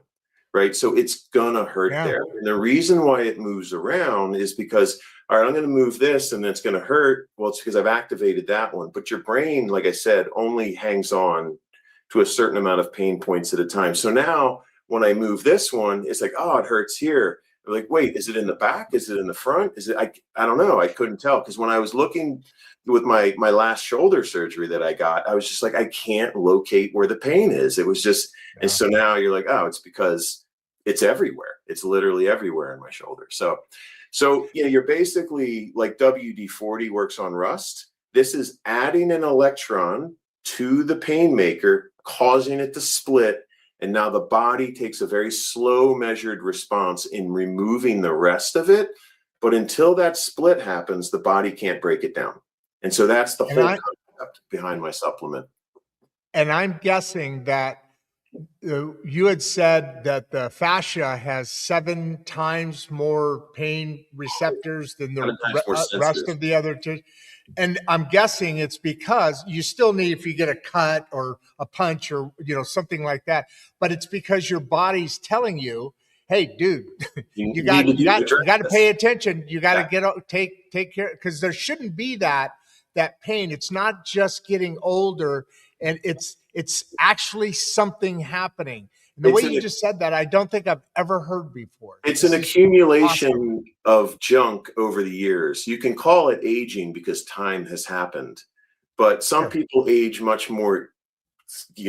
right? So it's gonna hurt Yeah. there. And the reason why it moves around is because, all right, I'm gonna move this and it's gonna hurt. Well, it's because I've activated that one. But your brain, like I said, only hangs on to a certain amount of pain points at a time. So now when I move this one, it's like, oh, it hurts here. I'm like, wait, is it in the back? Is it in the front? Is it? I don't know. I couldn't tell, because when I was looking with my last shoulder surgery that I got, I was just like, I can't locate where the pain is. It was just, and so now you're like, oh, it's because it's everywhere. It's literally everywhere in my shoulder. So you're basically like WD-40 works on rust. This is adding an electron to the pain maker, causing it to split. And now the body takes a very slow, measured response in removing the rest of it. But until that split happens, the body can't break it down. And so that's the whole concept behind my supplement. And I'm guessing that you had said that the fascia has 7 times more pain receptors than the rest of the other tissue. And I'm guessing it's because you still need, if you get a cut or a punch or something like that, but it's because your body's telling you hey, dude, You you need got to you got address you got to this. pay attention. You got to Yeah. take care, because there shouldn't be that pain. It's not just getting older, and it's actually something happening. And the way It's you an just said that, I don't think I've ever heard before. It's an This is awesome. accumulation of junk over the years. You can call it aging because time has happened, but some Sure. people age much more,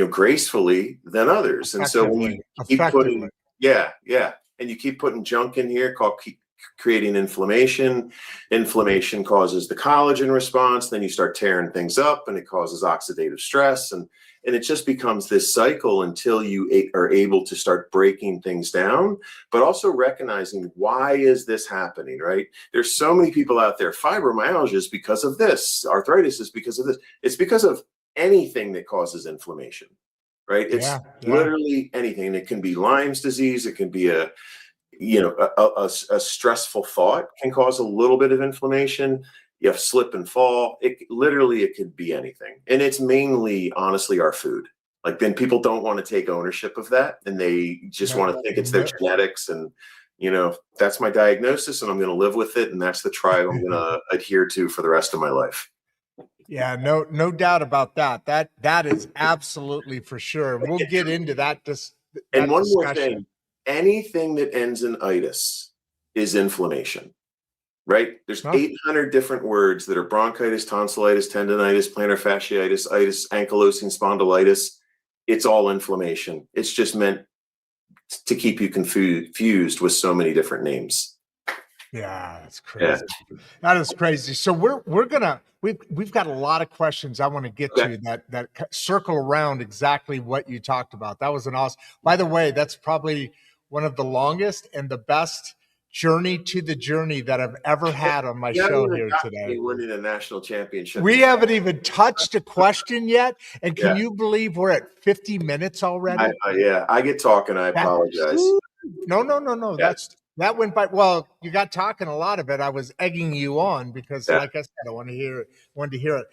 gracefully than others. And so when you keep Effectively. putting, yeah, and you keep putting junk in here, keep creating inflammation. Inflammation causes the collagen response. Then you start tearing things up, and it causes oxidative stress, and it just becomes this cycle until you are able to start breaking things down, but also recognizing, why is this happening, right? There's so many people out there. Fibromyalgia is because of this. Arthritis is because of this. It's because of anything that causes inflammation, right? Yeah, It's yeah. literally anything. It can be Lyme's disease. It can be a stressful thought can cause a little bit of inflammation. You have slip and fall. It could be anything. And it's mainly, honestly, our food. Like, then people don't want to take ownership of that, and they just want to think it's their No, genetics, and that's my diagnosis, and I'm going to live with it, and that's the tribe I'm going to adhere to for the rest of my life. yeah, no doubt about that. That is absolutely for sure. And we'll get into And that one more discussion. thing, anything that ends in itis is inflammation, right? There's Huh? 800 different words that are bronchitis, tonsillitis, tendonitis, plantar fasciitis, itis, ankylosing spondylitis. It's all inflammation. It's just meant to keep you confused with so many different names. Yeah, that's Yeah. crazy. That is crazy. So we've got a lot of questions I want to get Okay. to that circle around exactly what you talked about. That was an awesome. By the way, that's probably one of the longest and the best journey to the journey that I've ever had on my You haven't show even here got today. me winning a national championship. We haven't even touched a question yet. And Yeah. can you believe we're at 50 minutes already? I get talking. I That, apologize. no. Yeah. That went by. Well, you got talking a lot of it. I was egging you on because, Yeah. like I said, I want to hear it. Wanted to hear it.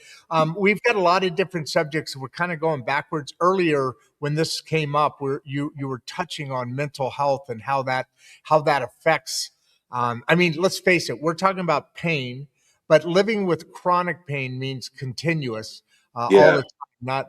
We've got a lot of different subjects. We're kind of going backwards. Earlier, when this came up, where you were touching on mental health and how that affects. I mean, let's face it. We're talking about pain, but living with chronic pain means continuous, all Yeah. the time. Not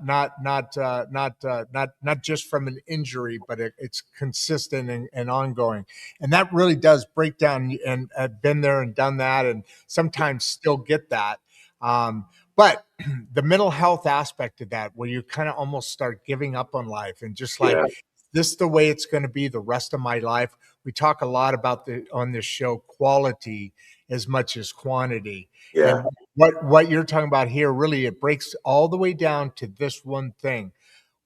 just from an injury, but it's consistent and ongoing, and that really does break down. And I've been there and done that, and sometimes still get that. But the mental health aspect of that, where you kind of almost start giving up on life and just like, Yeah. this is the way it's going to be the rest of my life. We talk a lot about on this show quality as much as quantity, Yeah. and what you're talking about here, really, it breaks all the way down to this one thing.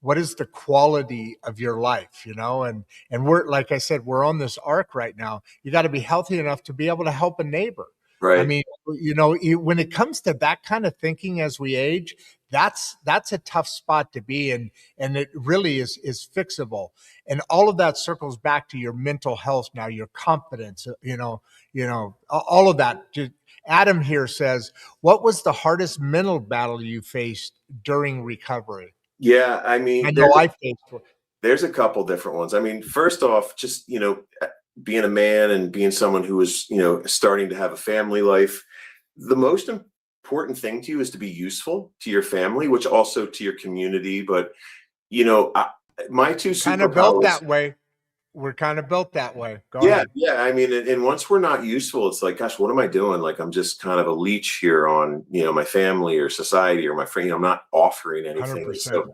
What is the quality of your life, and we're, like I said, we're on this arc right now. You got to be healthy enough to be able to help a neighbor. I Right. mean, when it comes to that kind of thinking as we age, that's a tough spot to be in, and it really is fixable. And all of that circles back to your mental health now, your confidence, all of that. Adam here says, what was the hardest mental battle you faced during recovery? Yeah. I I mean, know I faced one. there's a couple different ones. I mean, first off, just, being a man and being someone who was, starting to have a family life, the most important thing to you is to be useful to your family, which also to your community. But, my two Kind of built superpowers. that way. We're kind of built that way. Go Yeah, ahead. yeah. I mean, and once we're not useful, it's like, gosh, what am I doing? Like, I'm just kind of a leech here on, my family or society or my friend. I'm not offering anything. 100%. So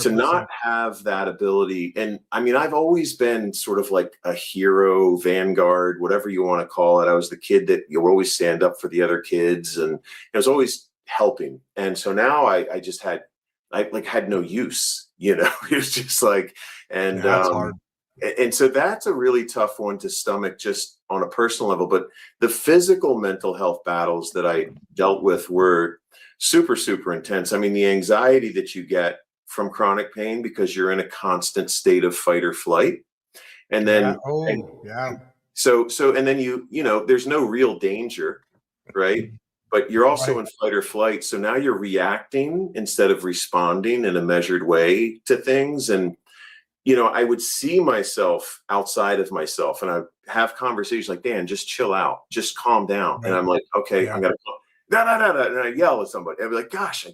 to not 100%. have that ability, and I mean, I've always been sort of like a hero, vanguard, whatever you want to call it. I was the kid that you always stand up for the other kids, and I was always helping. And so now I just I like had no use, it was just like, Yeah, and that's hard. and so that's a really tough one to stomach just on a personal level. But the physical mental health battles that I dealt with were super, super intense. I mean, the anxiety that you get from chronic pain because you're in a constant state of fight or flight. And Yeah. then, and Oh, yeah. and then there's no real danger, right? But you're also Right. in fight or flight. So now you're reacting instead of responding in a measured way to things. And I would see myself outside of myself, and I have conversations like, Dan, just chill out, just calm down. And Right. I'm like, okay, Yeah. I'm going to, da, da, da, da, and I yell at somebody. I'd be like, gosh,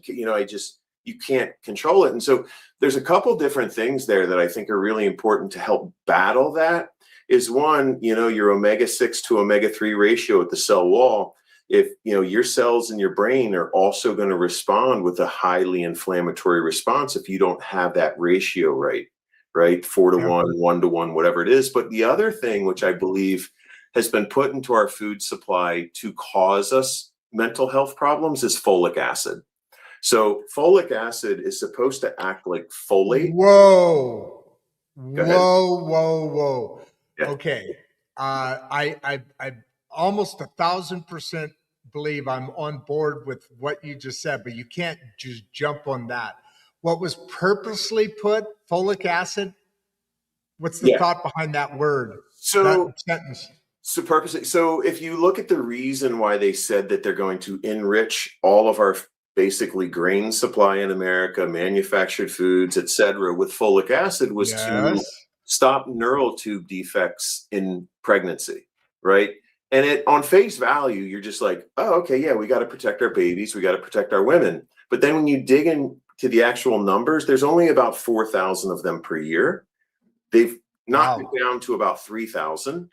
you can't control it. And so there's a couple different things there that I think are really important to help battle that. Is one, your omega-6 to omega-3 ratio at the cell wall. If your cells in your brain are also going to respond with a highly inflammatory response if you don't have that ratio right? 4 to 1, 1 to 1, whatever it is. But the other thing, which I believe has been put into our food supply to cause us mental health problems, is folic acid. So folic acid is supposed to act like folate. Whoa. Go ahead. Whoa. Yeah. Okay. I almost 1,000% believe I'm on board with what you just said, but you can't just jump on that. What was purposely put, folic acid? What's the Yeah. thought behind that word? So, that sentence? So if you look at the reason why they said that they're going to enrich all of our basically grain supply in America, manufactured foods, et cetera, with folic acid, was to Yes. stop neural tube defects in pregnancy, right? And on face value, you're just like, oh, okay, yeah, we got to protect our babies, we got to protect our women. But then when you dig into the actual numbers, there's only about 4,000 of them per year. They've knocked it down to about 3,000.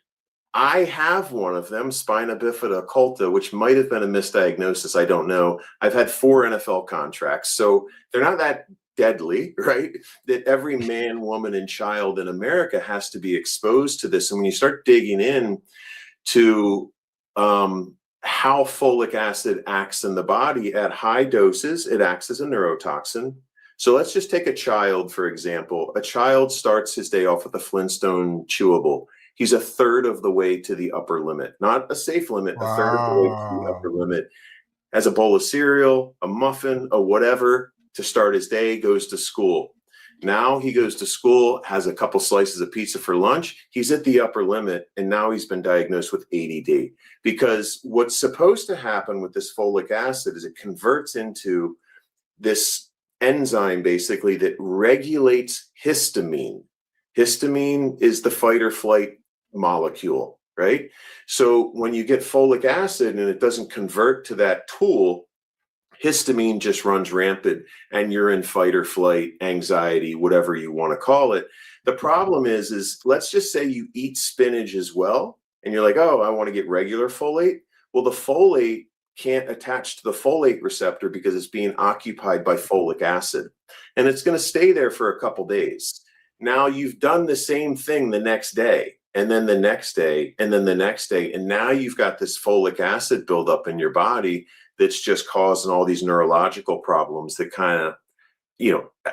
I have one of them, spina bifida occulta, which might have been a misdiagnosis. I don't know. I've had 4 NFL contracts, so they're not that deadly, right? That every man, woman, and child in America has to be exposed to this. And when you start digging in to how folic acid acts in the body at high doses, it acts as a neurotoxin. So let's just take a child, for example. A child starts his day off with a Flintstone chewable. He's a third of the way to the upper limit, not a safe limit, a third of the way to the upper limit. Has a bowl of cereal, a muffin, a whatever to start his day, goes to school. Now he goes to school, has a couple slices of pizza for lunch. He's at the upper limit, and now he's been diagnosed with ADD. Because what's supposed to happen with this folic acid is it converts into this enzyme basically that regulates histamine. Histamine is the fight or flight molecule, right? So when you get folic acid and it doesn't convert to that tool, histamine just runs rampant and you're in fight or flight, anxiety, whatever you want to call it. The problem is let's just say you eat spinach as well and you're like, oh, I want to get regular folate. Well, the folate can't attach to the folate receptor because it's being occupied by folic acid, and it's going to stay there for a couple days. Now you've done the same thing the next day, and then the next day, and then the next day, and now you've got this folic acid buildup in your body that's just causing all these neurological problems that kind of,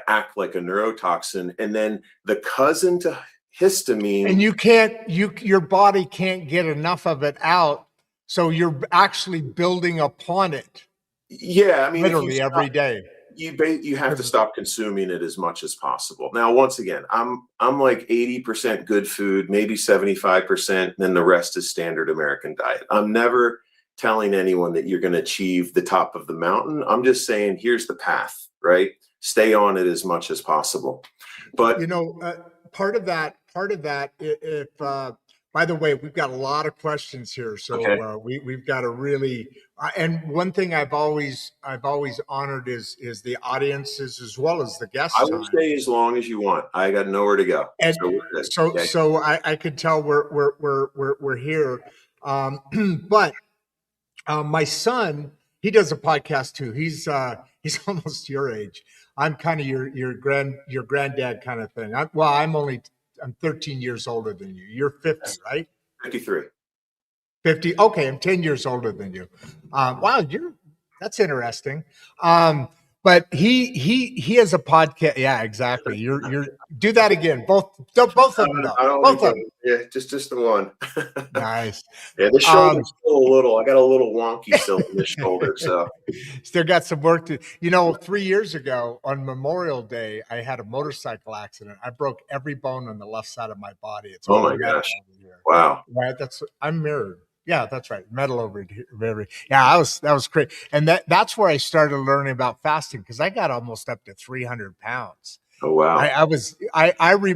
act like a neurotoxin. And then the cousin to histamine, And your body can't get enough of it out. So you're actually building upon it. Yeah, I mean, literally every day. You have to stop consuming it as much as possible. Now, once again, I'm like 80% good food, maybe 75%, then the rest is standard American diet. I'm never telling anyone that you're going to achieve the top of the mountain. I'm just saying, here's the path, right? Stay on it as much as possible. But part of that, if by the way, we've got a lot of questions here, so okay. We've got to really. And one thing I've always honored is the audiences as well as the guests. I will stay as long as you want. I got nowhere to go. And so I could tell we're here. But my son, he does a podcast too. He's almost your age. I'm kind of your granddad kind of thing. I'm 13 years older than you. You're 50, right? 53. 50. Okay, I'm 10 years older than you. Wow, that's interesting. But he has a podcast. Yeah, exactly. You're do that again. Both of them. I don't Both of them. Yeah, just the one. Nice. Yeah, the shoulder's still a little. I got a little wonky still in this shoulder, so still got some work to. 3 years ago on Memorial Day, I had a motorcycle accident. I broke every bone on the left side of my body. It's oh my gosh! Wow. Right. I'm mirrored. Yeah, that's right. Metal over here. Yeah, that was great. And that's where I started learning about fasting, because I got almost up to 300 pounds. Oh, wow.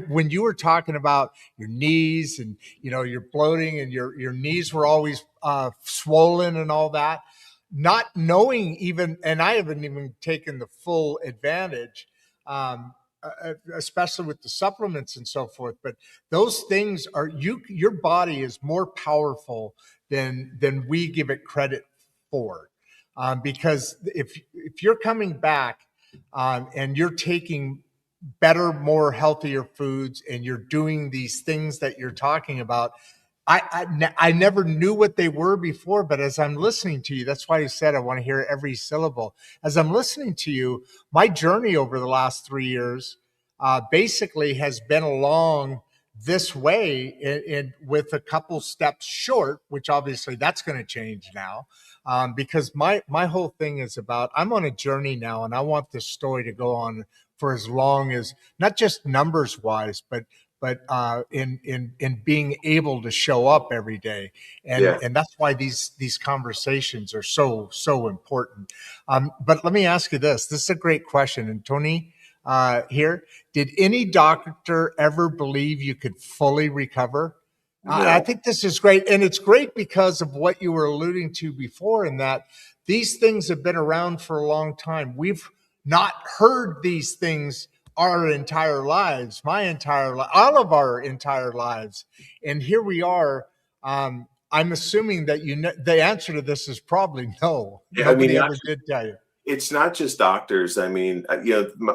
When you were talking about your knees and, you're bloating and your knees were always swollen and all that, not knowing even, and I haven't even taken the full advantage, especially with the supplements and so forth. But those things your body is more powerful than we give it credit for. Because if you're coming back and you're taking better, more healthier foods, and you're doing these things that you're talking about, I never knew what they were before, but as I'm listening to you, that's why I said I want to hear every syllable. As I'm listening to you, my journey over the last 3 years basically has been along this way, and with a couple steps short, which obviously that's going to change now, because my whole thing is about, I'm on a journey now, and I want this story to go on for as long as, not just numbers wise, but in being able to show up every day, Yeah. and that's why these conversations are so important. But let me ask you this. This is a great question, and Tony here. Did any doctor ever believe you could fully recover? I No. think this is great. And it's great because of what you were alluding to before, in that these things have been around for a long time. We've not heard these things our entire lives, all of our entire lives. And here we are. I'm assuming that the answer to this is probably no. Yeah, I mean, Nobody ever did tell you. it's not just doctors. I mean,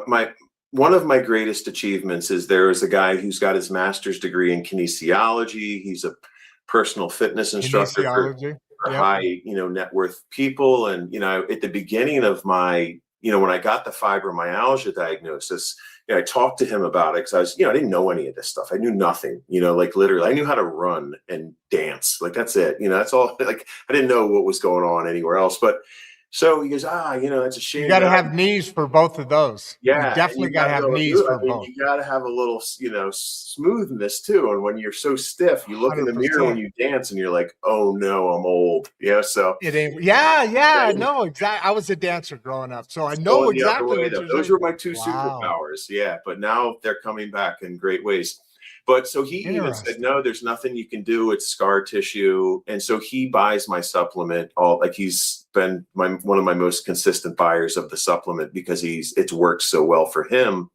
my one of my greatest achievements is there is a guy who's got his master's degree in kinesiology. He's a personal fitness instructor Kinesiology. for Yep. high, net worth people. And, at the beginning of my, when I got the fibromyalgia diagnosis, I talked to him about it because I was, I didn't know any of this stuff. I knew nothing, like literally I knew how to run and dance. Like, that's it. That's all. Like, I didn't know what was going on anywhere else. But so he goes, that's a shame. You got to have knees for both of those. You Yeah, and definitely you got to gotta have go knees do. I for mean, both. you gotta have a little, smoothness too. And when you're so stiff, you look in the mirror when 100%. you dance, and you're like, "Oh no, I'm old." So It ain't. Yeah. yeah, No, exactly. I was a dancer growing up, so I it's know going the other exactly way what though. you're Those saying. were my two Wow. superpowers. Yeah, but now they're coming back in great ways. But so he even said, Interesting. "No, there's nothing you can do. It's scar tissue." And so he buys my supplement. He's been one of my most consistent buyers of the supplement because it's worked so well for him.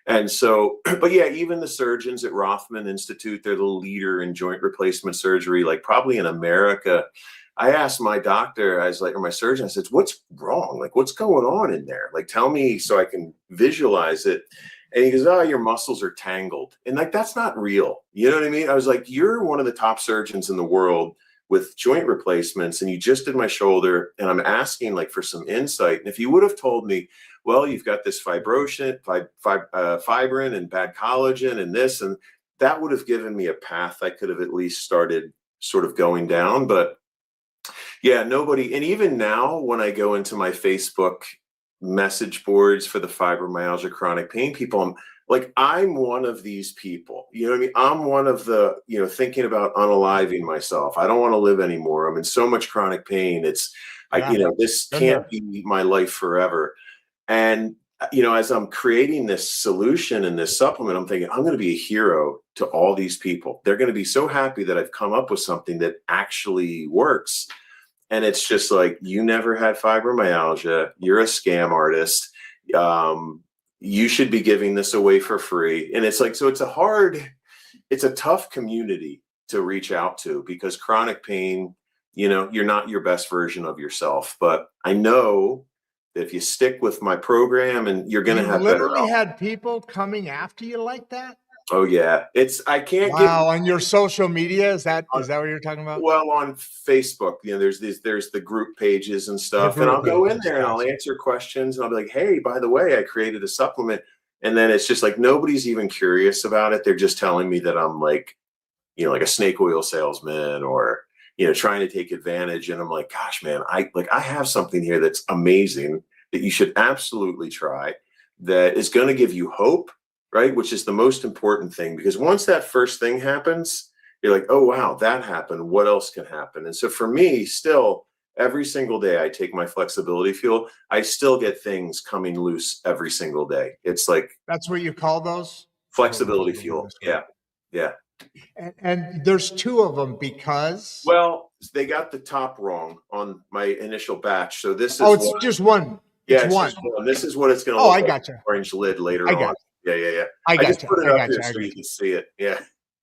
And so, but yeah, even the surgeons at Rothman Institute, they're the leader in joint replacement surgery, like probably in America. I asked my doctor, I was like, or my surgeon, I said, "What's wrong? Like, what's going on in there? Like, tell me so I can visualize it." And he goes, "Oh, your muscles are tangled." And like, that's not real. You know what I mean? I was like, "You're one of the top surgeons in the world with joint replacements, and you just did my shoulder, and I'm asking like for some insight. And if you would have told me, well, you've got this fibrin and bad collagen and this," and that would have given me a path I could have at least started sort of going down. But yeah, nobody. And even now, when I go into my Facebook message boards for the fibromyalgia chronic pain people, I'm one of these people. You know what I mean? I'm one of the, thinking about unaliving myself. I don't want to live anymore. I'm in so much chronic pain. Yeah. This Been can't there. be my life forever. And, as I'm creating this solution and this supplement, I'm thinking, I'm going to be a hero to all these people. They're going to be so happy that I've come up with something that actually works. And it's just like, you never had fibromyalgia. You're a scam artist. You should be giving this away for free. And it's like, so it's a tough community to reach out to, because chronic pain, you're not your best version of yourself. But I know that if you stick with my program, and you're going to You have better literally outcomes. had people coming after you like that? Oh yeah. I can't give Wow. On your social media, is that on, what you're talking about? well, on Facebook, there's the group pages and The stuff, and I'll group go in pages. there and I'll Gotcha. answer questions, and I'll be like, "Hey, by the way, I created a supplement." And then it's just like, nobody's even curious about it. They're just telling me that I'm like, like a snake oil salesman, or, trying to take advantage. And I'm like, gosh, man, I have something here that's amazing that you should absolutely try, that is going to give you hope, right? Which is the most important thing, because once that first thing happens, you're like, "Oh, wow, that happened. What else can happen?" And so for me, still, every single day I take my flexibility fuel, I still get things coming loose every single day. It's like That's what you call those? flexibility Hold on fuel. this way. Yeah. And there's two of them because. Well, they got the top wrong on my initial batch. So this is It's just one. yeah, It's one. just one. This is what it's going to Oh, look I like. gotcha. Orange lid later I on. got Yeah. I just gotcha. put it I up gotcha. here so you can see it. Yeah.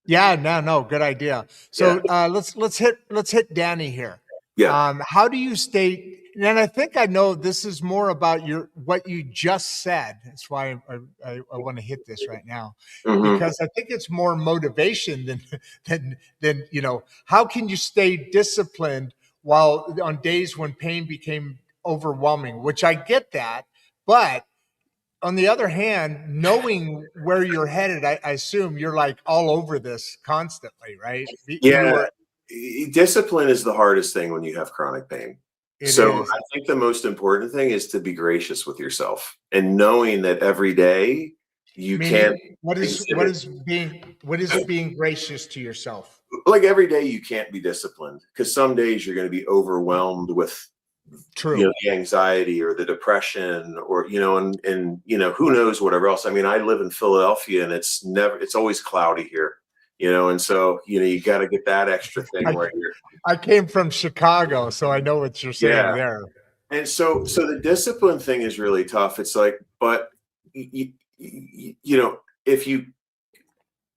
Yeah, no, good idea. So let's hit Danny here. Yeah. How do you stay? And I think I know this is more about what you just said. That's why I want to hit this right now, Mhm. because I think it's more motivation than how can you stay disciplined while on days when pain became overwhelming, which I get that, but on the other hand, knowing where you're headed, I assume you're like all over this constantly, right? Yeah. Discipline is the hardest thing when you have chronic pain. It So is. I think the most important thing is to be gracious with yourself and knowing that every day you can't Meaning, what is being gracious to yourself? like every day you can't be disciplined because some days you're going to be overwhelmed with True. the anxiety or the depression or and who knows whatever else. I mean, I live in Philadelphia and it's always cloudy here, and so you got to get that extra thing where you're I came from Chicago, so I know what you're saying there. And so the discipline thing is really tough. It's like, but if you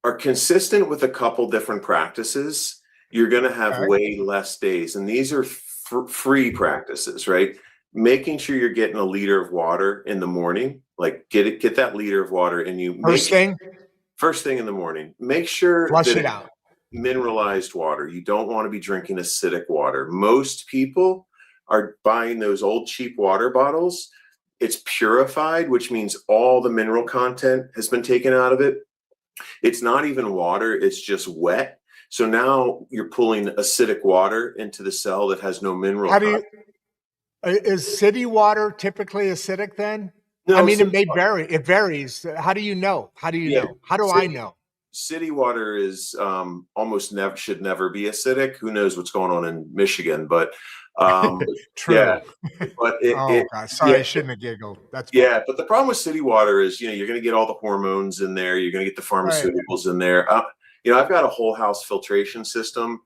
are consistent with a couple different practices, you're going to have way less days. And these are free practices, right? Making sure you're getting a liter of water in the morning, like get that liter of water and you first thing in the morning, make sure flush it out. Mineralized water. You don't want to be drinking acidic water. Most people are buying those old cheap water bottles. It's purified, which means all the mineral content has been taken out of it. It's not even water, it's just wet. So now you're pulling acidic water into the cell that has no mineral content. Is city water typically acidic then? No, I mean, it may vary. It varies. How do you know? How do you know? How do I know? City water is almost should never be acidic. Who knows what's going on in Michigan? But true. Yeah, but God, sorry, I shouldn't have giggled. That's but the problem with city water is you're going to get all the hormones in there. You're going to get the pharmaceuticals in there. I've got a whole house filtration system.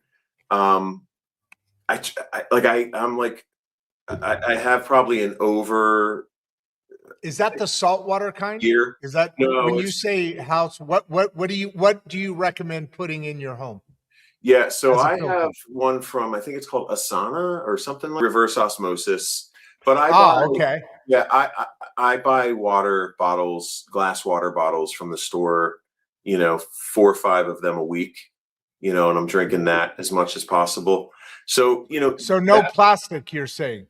I have probably an over. Is that the saltwater kind? Here? Is that No, when you say house? What do you recommend putting in your home? Yeah, so I have one from I think it's called Asana or something like reverse osmosis. But I buy I buy water bottles, glass water bottles from the store, 4 or 5 of them a week, and I'm drinking that as much as possible. So, So no plastic, you're saying?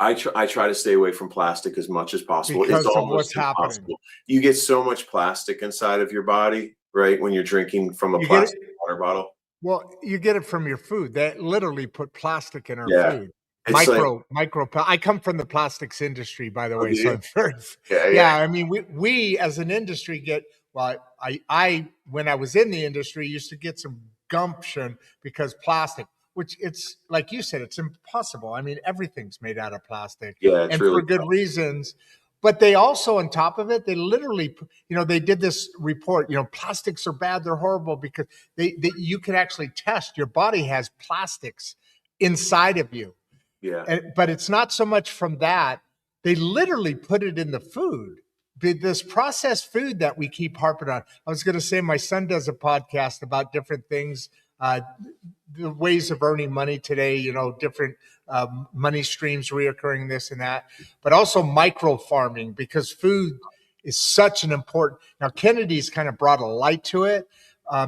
I try to stay away from plastic as much as possible. Because it's of what's impossible. happening. You get so much plastic inside of your body, right? When you're drinking from a plastic water bottle. Well, you get it from your food. They literally put plastic in our food. It's micro. I come from the plastics industry, by the way. So I'm very, I mean, we as an industry get. Well, I when I was in the industry used to get some gumption because plastic, which it's like you said, it's impossible. I mean, everything's made out of plastic, and really for good reasons. But they also, on top of it, they literally, they did this report, plastics are bad, they're horrible because you can actually test your body has plastics inside of you. Yeah. But it's not so much from that. They literally put it in the food. This processed food that we keep harping on. I was going to say my son does a podcast about different things, the ways of earning money today, different money streams, reoccurring this and that, but also micro farming because food is such an important. Now, Kennedy's kind of brought a light to it.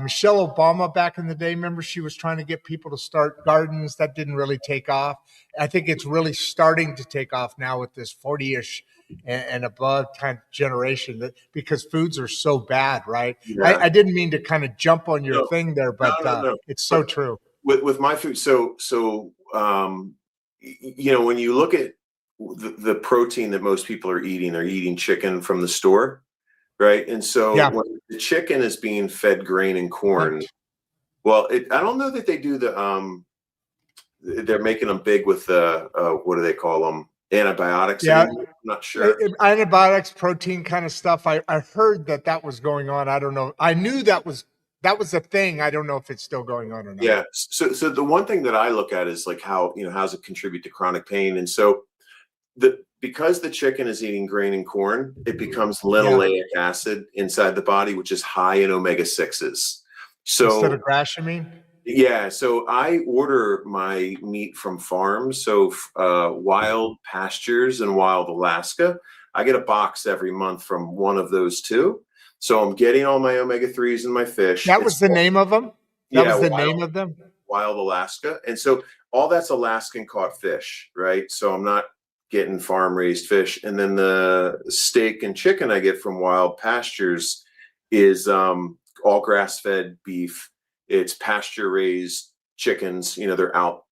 Michelle Obama back in the day, remember she was trying to get people to start gardens. That didn't really take off. I think it's really starting to take off now with this 40-ish and above kind of generation because foods are so bad, right? Yeah. I didn't mean to kind of jump on your thing there, but no. It's so true. With my food, when you look at the protein that most people are eating, they're eating chicken from the store, right? And so when the chicken is being fed grain and corn, well, I don't know that they do they're making them big with what do they call them? Antibiotics. Yeah. Anymore? I'm not sure. Antibiotics, protein kind of stuff. I heard that was going on. I don't know. I knew that was a thing. I don't know if it's still going on or not. Yeah. So the one thing that I look at is like how does it contribute to chronic pain? And so because the chicken is eating grain and corn, it becomes linoleic acid inside the body, which is high in omega-6s. So instead of grass, you mean? Yeah, so I order my meat from farms, so Wild Pastures and Wild Alaska. I get a box every month from one of those two. So I'm getting all my omega-3s in my fish. That was the name of them? That was the name of them? Wild Alaska. And so all that's Alaskan caught fish, right? So I'm not getting farm raised fish. And then the steak and chicken I get from Wild Pastures is all grass fed beef. It's pasture raised chickens. They're out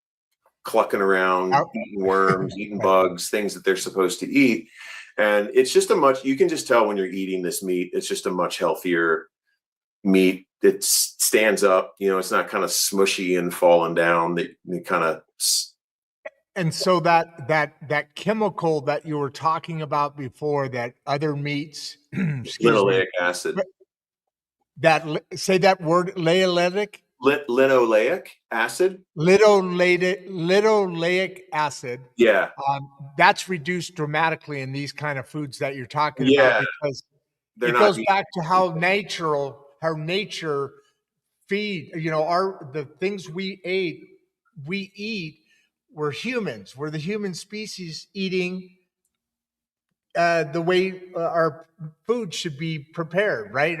clucking around, eating worms, eating bugs, things that they're supposed to eat. And it's just you can just tell when you're eating this meat, it's just a much healthier meat. It stands up, it's not kind of smushy and falling down. They kind of. And so that chemical that you were talking about before, that other meats, linoleic acid. Say that word, linoleic? Linoleic acid. Linoleic acid. Yeah. That's reduced dramatically in these kind of foods that you're talking about, because it goes back to how nature feed, the things we eat, we're humans. We're the human species eating the way our food should be prepared, right?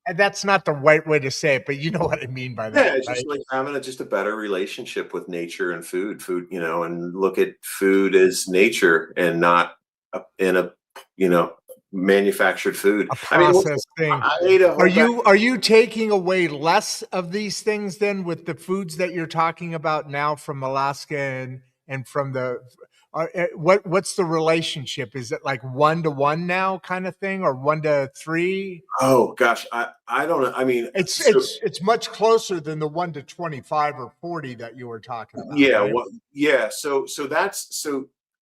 And that's not the right way to say it, but you know what I mean by that. Yeah, it's just like having a better relationship with nature and food, and look at food as nature and not in a, manufactured food. A processed thing. I ate are you taking away less of these things then with the foods that you're talking about now from Alaska and from the what's the relationship? Is it like 1-to-1 now kind of thing, or 1-to-3? Oh gosh, I don't know. I mean, it's much closer than the 1-to-25 or 40 that you were talking about. Yeah, right? So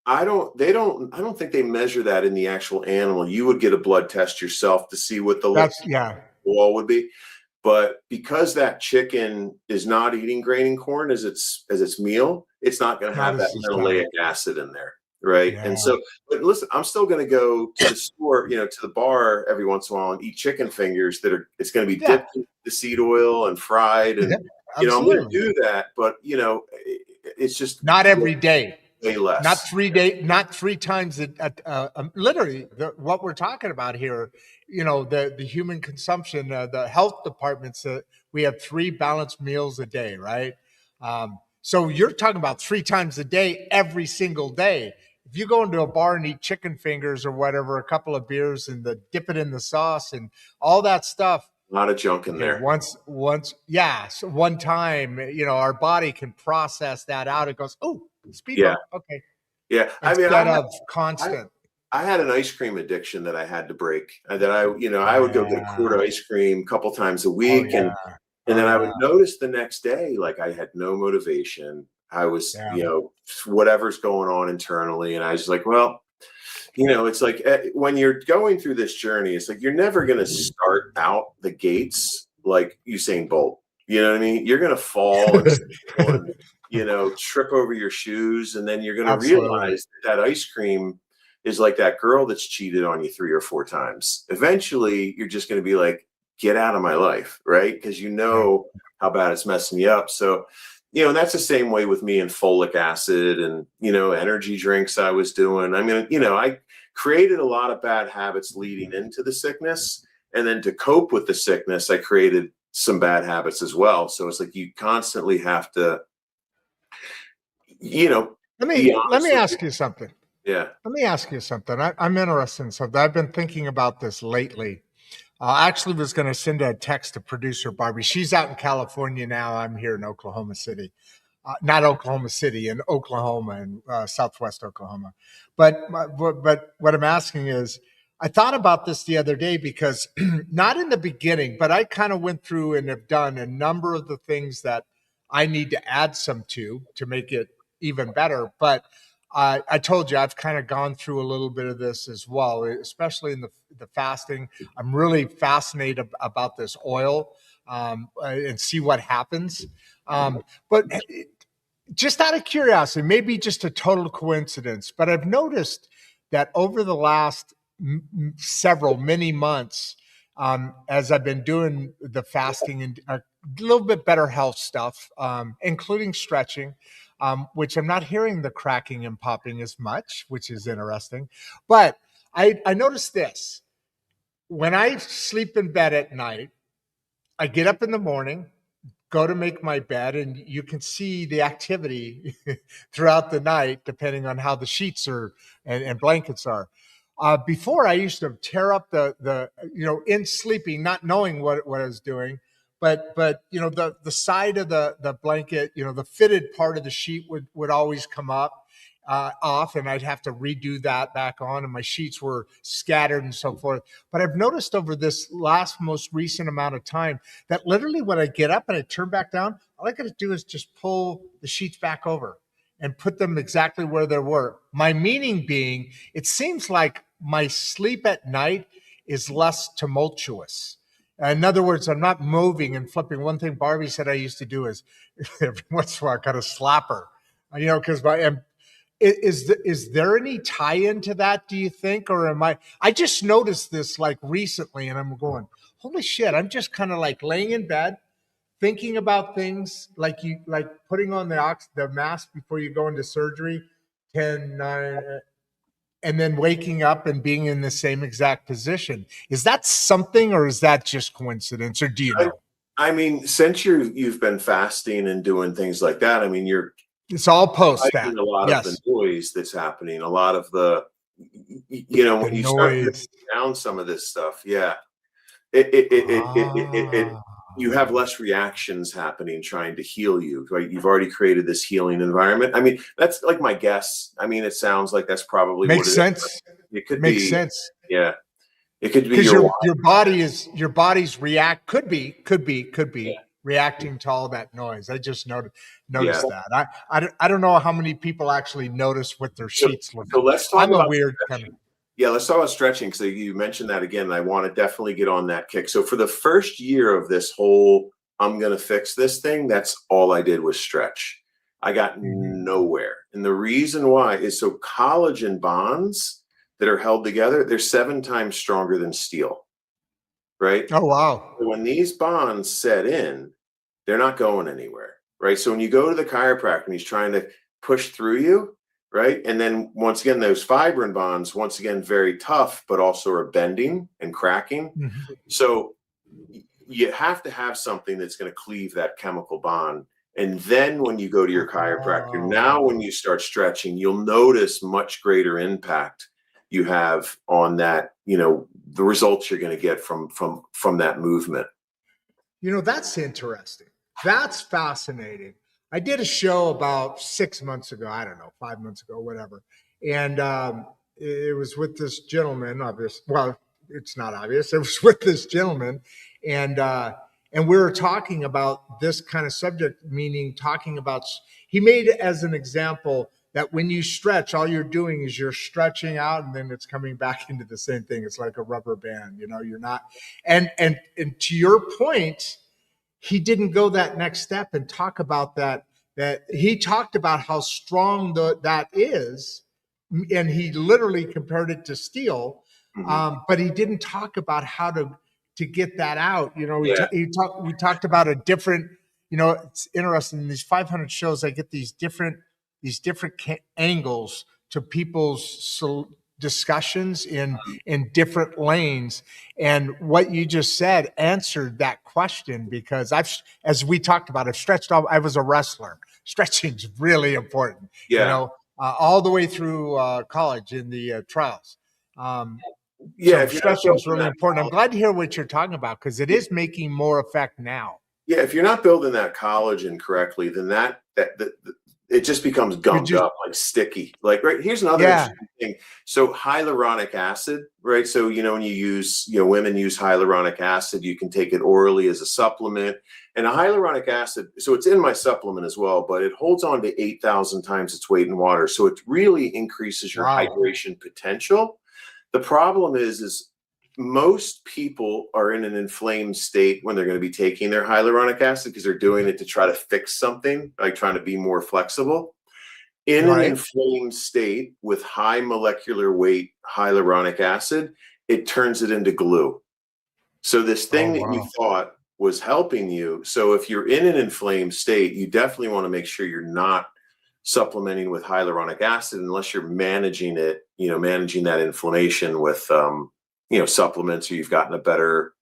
I don't think they measure that in the actual animal. You would get a blood test yourself to see what the wall would be. But because that chicken is not eating grain and corn as its meal, it's not going to have that linoleic acid in there, right? Yeah. And so, but listen, I'm still going to go to the store, to the bar every once in a while and eat chicken fingers it's going to be dipped in the seed oil and fried, and I'm going to do that. But it's just not every day. Way less. Not 3 days, not 3 times. Literally, what we're talking about here, the human consumption, the health departments, we have 3 balanced meals a day, right? So you're talking about 3 times a day, every single day. If you go into a bar and eat chicken fingers or whatever, a couple of beers and dip it in the sauce and all that stuff. A lot of junk in there. So one time, our body can process that out. It goes, oh, speed bump. Okay. Yeah. Instead of constant. I had an ice cream addiction that I had to break. That I would go get a quart of ice cream a couple times a week, and then I would notice the next day, like I had no motivation. I was, whatever's going on internally, and I was like, well, it's like when you're going through this journey, it's like you're never going to start out the gates like Usain Bolt. You know what I mean? You're going to fall and trip over your shoes, and then you're going to realize that ice cream is like that girl that's cheated on you 3 or 4 times. Eventually, you're just going to be like, get out of my life, right? Because how bad it's messing you up. So, that's the same way with me and folic acid and, energy drinks I was doing. I mean, I created a lot of bad habits leading into the sickness. And then to cope with the sickness, I created some bad habits as well. So it's like you constantly have to, Let me ask you something. Yeah. Let me ask you something. I'm interested in something. I've been thinking about this lately. I actually was going to send a text to producer Barbie. She's out in California now. I'm here in Oklahoma City. Not Oklahoma City, in Oklahoma, and Southwest Oklahoma. But what I'm asking is, I thought about this the other day because not in the beginning, but I kind of went through and have done a number of the things that I need to add some to make it even better. But I told you I've kind of gone through a little bit of this as well, especially in the fasting. I'm really fascinated about this oil and see what happens. But just out of curiosity, maybe just a total coincidence, but I've noticed that over the last many months, as I've been doing the fasting and a little bit better health stuff, including stretching, which I'm not hearing the cracking and popping as much, which is interesting. But I noticed this. When I sleep in bed at night, I get up in the morning, go to make my bed, and you can see the activity throughout the night, depending on how the sheets are and blankets are. Before I used to tear up the in sleeping, not knowing what I was doing, but the side of the blanket, the fitted part of the sheet would always come up off, and I'd have to redo that back on, and my sheets were scattered and so forth. But I've noticed over this most recent amount of time that literally when I get up and I turn back down, all I got to do is just pull the sheets back over and put them exactly where they were. My meaning being, it seems like my sleep at night is less tumultuous. In other words, I'm not moving and flipping. One thing Barbie said I used to do is every once in a while I kind of slap her, because is there any tie-in to that, do you think? Or I just noticed this like recently and I'm going, holy shit, I'm just kind of like laying in bed, thinking about things like putting on the mask before you go into surgery, 10, 9, and then waking up and being in the same exact position. Is that something, or is that just coincidence, or do you know? I mean, since you've been fasting and doing things like that, I mean, it's all post that. A lot of the noise that's happening, a lot of when you start down some of this stuff, you have less reactions happening trying to heal you, right? You've already created this healing environment. I mean, that's like my guess. I mean, it sounds like that's probably makes what it sense. Is. It could makes sense. Yeah. It could be your body's could be reacting to all that noise. I just noticed that. I don't know how many people actually notice what their sheets look like. So let's talk about weird kind of. Yeah, let's talk about stretching, because you mentioned that again, and I want to definitely get on that kick. So for the first year of this whole I'm going to fix this thing, that's all I did was stretch. I got nowhere. And the reason why is so collagen bonds that are held together, they're 7 times stronger than steel, right? Oh, wow. So when these bonds set in, they're not going anywhere, right? So when you go to the chiropractor and he's trying to push through you, right? And then once again, those fibrin bonds, once again, very tough, but also are bending and cracking. So you have to have something that's going to cleave that chemical bond. And then when you go to your chiropractor, now when you start stretching, you'll notice much greater impact you have on that, the results you're going to get from that movement. That's interesting. That's fascinating. I did a show about 6 months ago. I don't know, 5 months ago, whatever. And it was with this gentleman, obvious. Well, it's not obvious. It was with this gentleman. And we were talking about this kind of subject, meaning talking about, he made it as an example that when you stretch, all you're doing is you're stretching out and then it's coming back into the same thing. It's like a rubber band, you're not. And to your point, he didn't go that next step and talk about that he talked about how strong that is. And he literally compared it to steel. But he didn't talk about how to get that out. We talked about a different, it's interesting in these 500 shows, I get these different angles to people's discussions in different lanes. And what you just said answered that question, because as we talked about, I've stretched I was a wrestler. Stretching's really important, all the way through college in the trials. So stretching is really important. I'm glad to hear what you're talking about, because it is making more effect now. Yeah, if you're not building that collagen correctly, then it just becomes gummed up, like sticky. Like, right, here's another interesting thing. So hyaluronic acid, right? So, when you use, women use hyaluronic acid, you can take it orally as a supplement. And a hyaluronic acid, so it's in my supplement as well, but it holds on to 8,000 times its weight in water. So it really increases your hydration potential. The problem is most people are in an inflamed state when they're going to be taking their hyaluronic acid because they're doing it to try to fix something, like trying to be more flexible. In an inflamed state with high molecular weight hyaluronic acid, it turns it into glue. So this thing that you thought was helping you. So if you're in an inflamed state, you definitely want to make sure you're not supplementing with hyaluronic acid unless you're managing it, managing that inflammation with, supplements, or you've gotten a better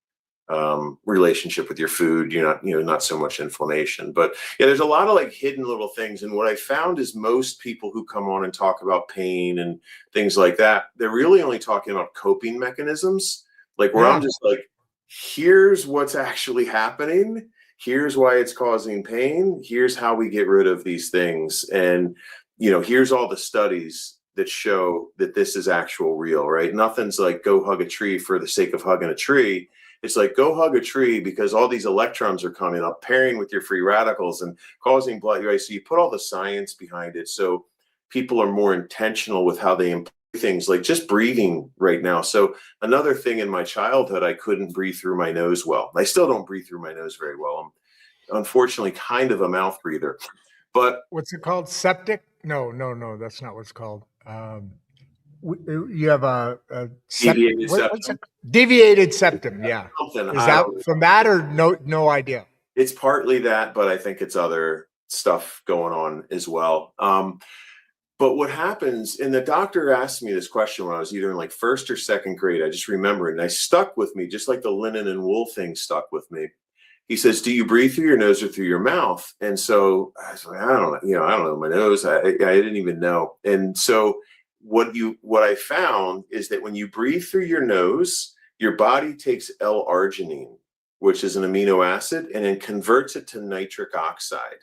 relationship with your food. You're not, not so much inflammation. But yeah, there's a lot of like hidden little things. And what I found is most people who come on and talk about pain and things like that, they're really only talking about coping mechanisms. Like where I'm just like, here's what's actually happening. Here's why it's causing pain. Here's how we get rid of these things. And, here's all the studies that show that this is actual real, right? Nothing's like go hug a tree for the sake of hugging a tree. It's like go hug a tree because all these electrons are coming up, pairing with your free radicals and causing blood, right? So you put all the science behind it. So people are more intentional with how they employ things, like just breathing right now. So another thing, in my childhood, I couldn't breathe through my nose well. I still don't breathe through my nose very well. I'm unfortunately kind of a mouth breather. But what's it called? Septic? No, that's not what it's called. You have a deviated septum. Deviated septum, yeah. Is that from that, or no idea? It's partly that, but I think it's other stuff going on as well. But what happens, and the doctor asked me this question when I was either in like first or second grade, I just remember it, and I stuck with me, just like the linen and wool thing stuck with me. He says, do you breathe through your nose or through your mouth? And so I was like, I don't know, my nose, I didn't even know. And so what I found is that when you breathe through your nose, your body takes L-arginine, which is an amino acid, and then converts it to nitric oxide.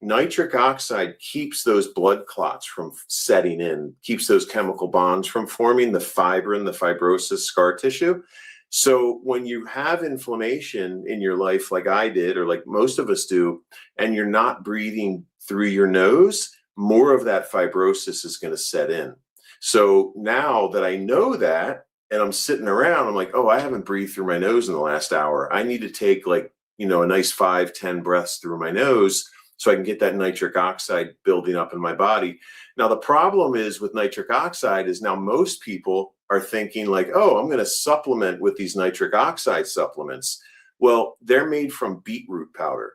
Nitric oxide keeps those blood clots from setting in, keeps those chemical bonds from forming, the fibrin, the fibrosis, scar tissue. So when you have inflammation in your life, like I did, or like most of us do, and you're not breathing through your nose, more of that fibrosis is going to set in. So now that I know that, and I'm sitting around, I'm like, oh, I haven't breathed through my nose in the last hour. I need to take like, a nice 5-10 breaths through my nose so I can get that nitric oxide building up in my body. Now, the problem is with nitric oxide is now most people are thinking like, oh, I'm going to supplement with these nitric oxide supplements. Well, they're made from beetroot powder.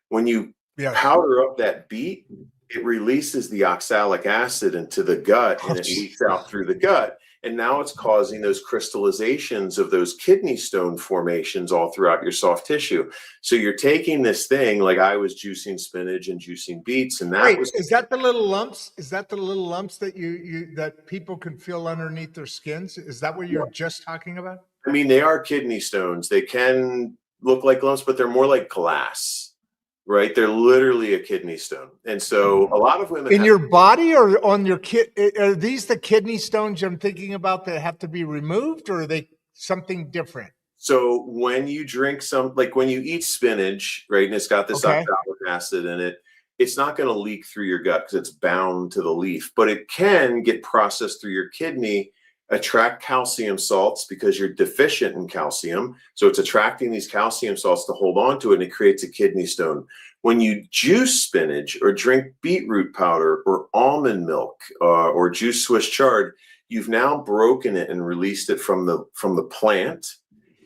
When you powder up that beet, it releases the oxalic acid into the gut, and it leaks out through the gut. And now it's causing those crystallizations of those kidney stone formations all throughout your soft tissue. So you're taking this thing, like I was juicing spinach and juicing beets, and that was. Is that the little lumps? Is that the little lumps that that people can feel underneath their skins? Is that what you're just talking about? I mean, they are kidney stones. They can look like lumps, but they're more like glass. Right, they're literally a kidney stone, and so a lot of women in your body or on your kid. Are these the kidney stones I'm thinking about that have to be removed, or are they something different? So when you drink like when you eat spinach, right, and it's got this oxalic acid in it, it's not going to leak through your gut because it's bound to the leaf, but it can get processed through your kidney, attract calcium salts because you're deficient in calcium. So it's attracting these calcium salts to hold on to it, and it creates a kidney stone. When you juice spinach or drink beetroot powder or almond milk or juice Swiss chard, you've now broken it and released it from the plant.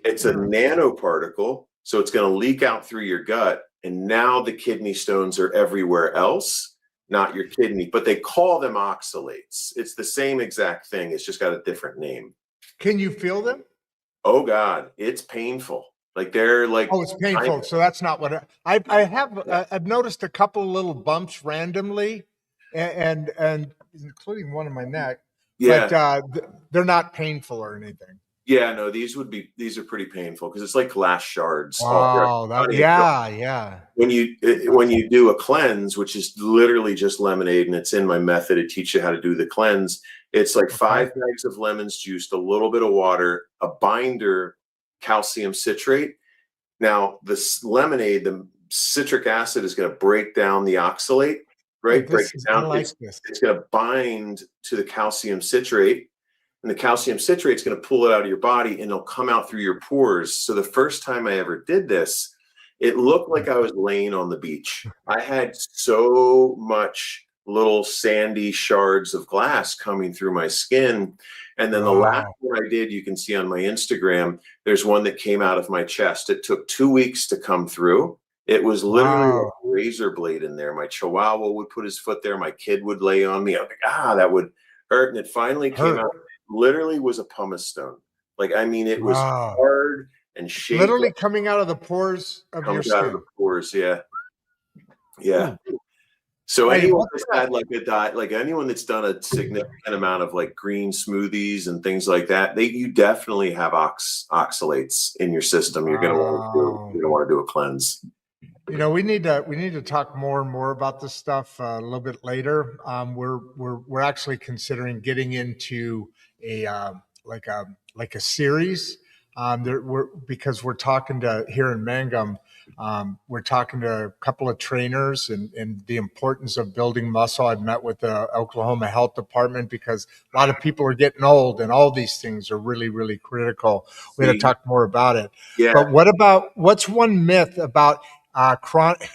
It's a nanoparticle, so it's going to leak out through your gut, and now the kidney stones are everywhere else, not your kidney, but they call them oxalates. It's the same exact thing. It's just got a different name. Can you feel them? Oh God, it's painful. Like they're like, oh, it's painful. So that's not what I have. I've noticed a couple little bumps randomly, and including one in my neck. Yeah, but they're not painful or anything. Yeah, no, these are pretty painful because it's like glass shards all throughout Wow, your body. yeah. When you do a cleanse, which is literally just lemonade, and it's in my method to teach you how to do the cleanse. It's like Okay. 5 bags of lemons juiced, a little bit of water, a binder, calcium citrate. Now, this lemonade, the citric acid is going to break down the oxalate, right? Break it I down. like this. It's going to bind to the calcium citrate, and the calcium citrate is going to pull it out of your body, and it'll come out through your pores. So the first time I ever did this, it looked like I was laying on the beach. I had so much little sandy shards of glass coming through my skin. And then the last Wow. one I did, you can see on my Instagram, there's one that came out of my chest. It took 2 weeks to come through. It was literally like Wow. a razor blade in there. My chihuahua would put his foot there. My kid would lay on me. I'm like, that would hurt. And it finally came out. Literally was a pumice stone. Like, I mean, it was Wow. hard and shaped. Literally coming out of the pores of your Comes out of skin. the pores, yeah. Yeah. Ooh. So Hey, anyone that's had like a diet, like anyone that's done a significant amount of like green smoothies and things like that, you definitely have oxalates in your system. You're gonna want to do a cleanse. You know, we need to talk more and more about this stuff a little bit later. We're actually considering getting into a like a series. Because we're talking to here in Mangum. We're talking to a couple of trainers and the importance of building muscle. I've met with the Oklahoma Health Department because a lot of people are getting old, and all these things are really, really critical. We got to talk more about it. Yeah. But what's one myth about chronic?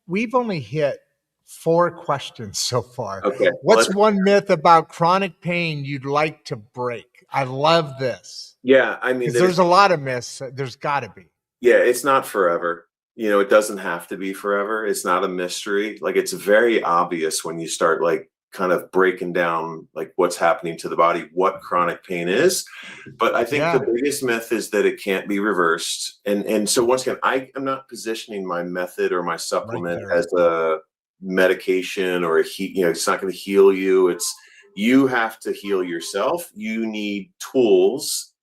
We've only hit 4 questions so far. Okay. What's one myth about chronic pain you'd like to break? I love this. Yeah, I mean, there's a lot of myths. There's got to be. Yeah, it's not forever. You know, it doesn't have to be forever. It's not a mystery. Like, it's very obvious when you start like kind of breaking down like what's happening to the body, what chronic pain is. But I think the biggest myth is that it can't be reversed. And so once again, I am not positioning my method or my supplement as a medication or it's not going to heal you. You have to heal yourself. You need tools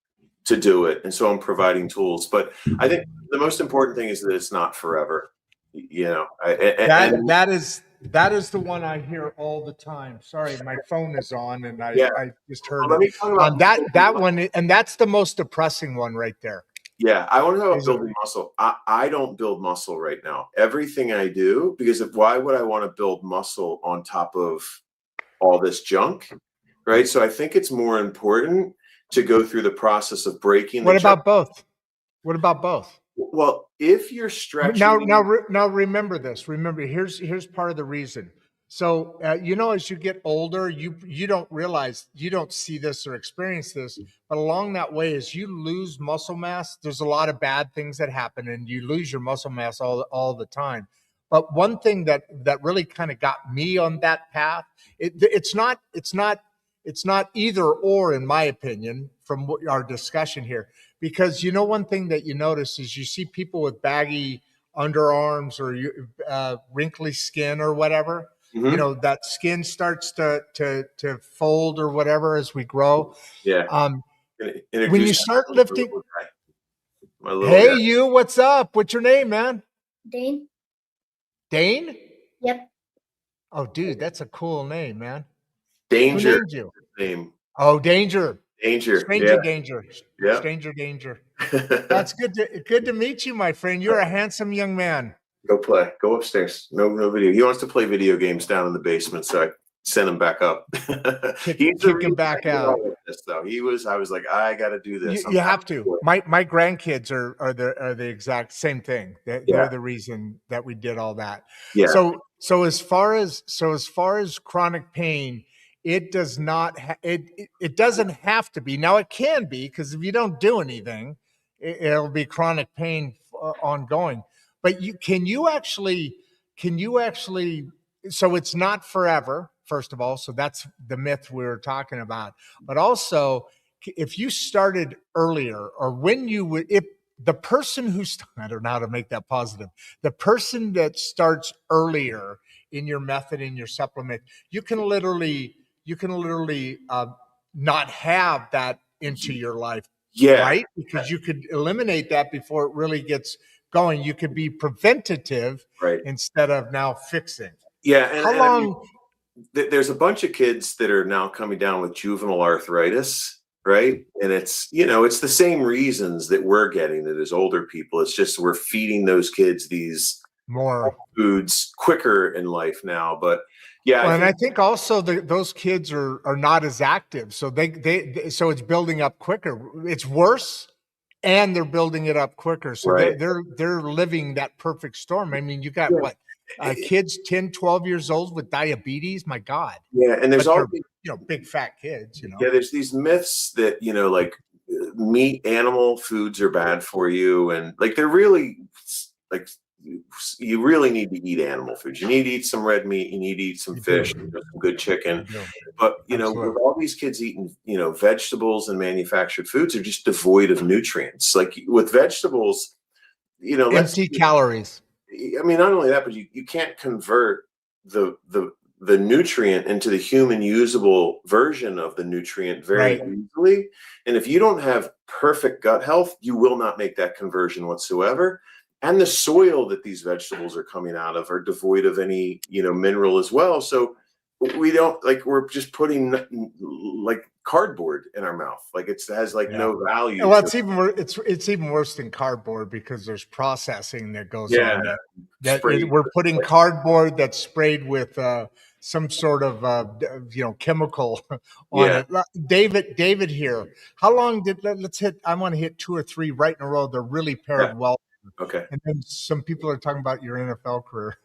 to do it. And so I'm providing tools. But I think the most important thing is that it's not forever. You know, that is the one I hear all the time. Sorry, my phone is on, and I just heard that one, and that's the most depressing one right there. Yeah, I want to know about building muscle. I don't build muscle right now. Everything I do, because why would I want to build muscle on top of all this junk, right? So I think it's more important to go through the process of breaking. What about both? What about both? Well, if you're stretching now remember this. Remember, here's part of the reason. So as you get older, you don't realize, you don't see this or experience this, but along that way, as you lose muscle mass, there's a lot of bad things that happen, and you lose your muscle mass all the time. But one thing that really kind of got me on that path, it's not either or, in my opinion, from our discussion here. Because one thing that you notice is you see people with baggy underarms or wrinkly skin or whatever. Mm-hmm. That skin starts to fold or whatever as we grow. Yeah. When you start lifting, hey, you, what's up? What's your name, man? Dane. Dane? Yep. Oh, dude, that's a cool name, man. Danger. Who named you? Name. Oh, Danger. Danger. Stranger Danger. Yeah. Stranger Danger. That's good to meet you, my friend. You're a handsome young man. Go play. Go upstairs. No video. He wants to play video games down in the basement, so I sent him back up. Kick him back out. Though I was like, I got to do this. You have to. My grandkids are the exact same thing. They're the reason that we did all that. Yeah. So as far as chronic pain, it does not. It doesn't have to be. Now it can be, because if you don't do anything, it'll be chronic pain ongoing. But can you actually? So it's not forever. First of all, so that's the myth we were talking about. But also, if you started earlier, or when you would, if the person who's, I don't know how to make that positive, the person that starts earlier in your method, in your supplement, you can literally not have that into your life, Yeah. right? Because you could eliminate that before it really gets going. You could be preventative Right. instead of now fixing. Yeah. How And I mean, long? there's a bunch of kids that are now coming down with juvenile arthritis, right? And it's, it's the same reasons that we're getting it as older people. It's just we're feeding those kids these More foods quicker in life now. But yeah, well, and I think also those kids are not as active, so so it's building up quicker. It's worse, and they're building it up quicker. So right. they're living that perfect storm. I mean, you got Yeah. what kids 10, 12 years old with diabetes. My God. Yeah, and there's But all they're, big fat kids. yeah, there's these myths that like meat animal foods are bad for you, and like they're really like you really need to eat animal foods. You need to eat some red meat. You need to eat some fish, some good chicken. But with all these kids eating vegetables and manufactured foods are just devoid of nutrients. Like with vegetables, empty calories. I mean, not only that, but you can't convert the nutrient into the human usable version of the nutrient very easily. And if you don't have perfect gut health, you will not make that conversion whatsoever. And the soil that these vegetables are coming out of are devoid of any, mineral as well. So we don't we're just putting like cardboard in our mouth. Like it has no value. Well, it's even worse than cardboard because there's processing that goes on. We're putting cardboard that's sprayed with some sort of chemical on it. David here. How long let's hit? I want to hit 2 or 3 right in a row. They're really paired well. Okay. And then some people are talking about your NFL career.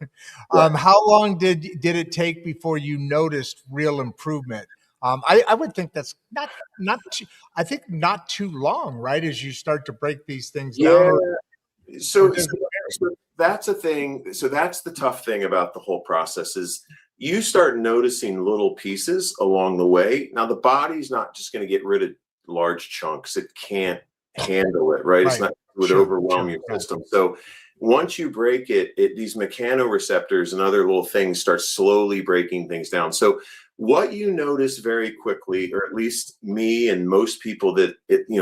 How long did it take before you noticed real improvement? I would think that's not too, I think not too long, right? As you start to break these things down. So that's a thing. So that's the tough thing about the whole process is you start noticing little pieces along the way. Now the body's not just going to get rid of large chunks. It can't handle it, right? It's not, it would overwhelm your system. So once you break it, these mechanoreceptors and other little things start slowly breaking things down. So what you notice very quickly, or at least me and most people that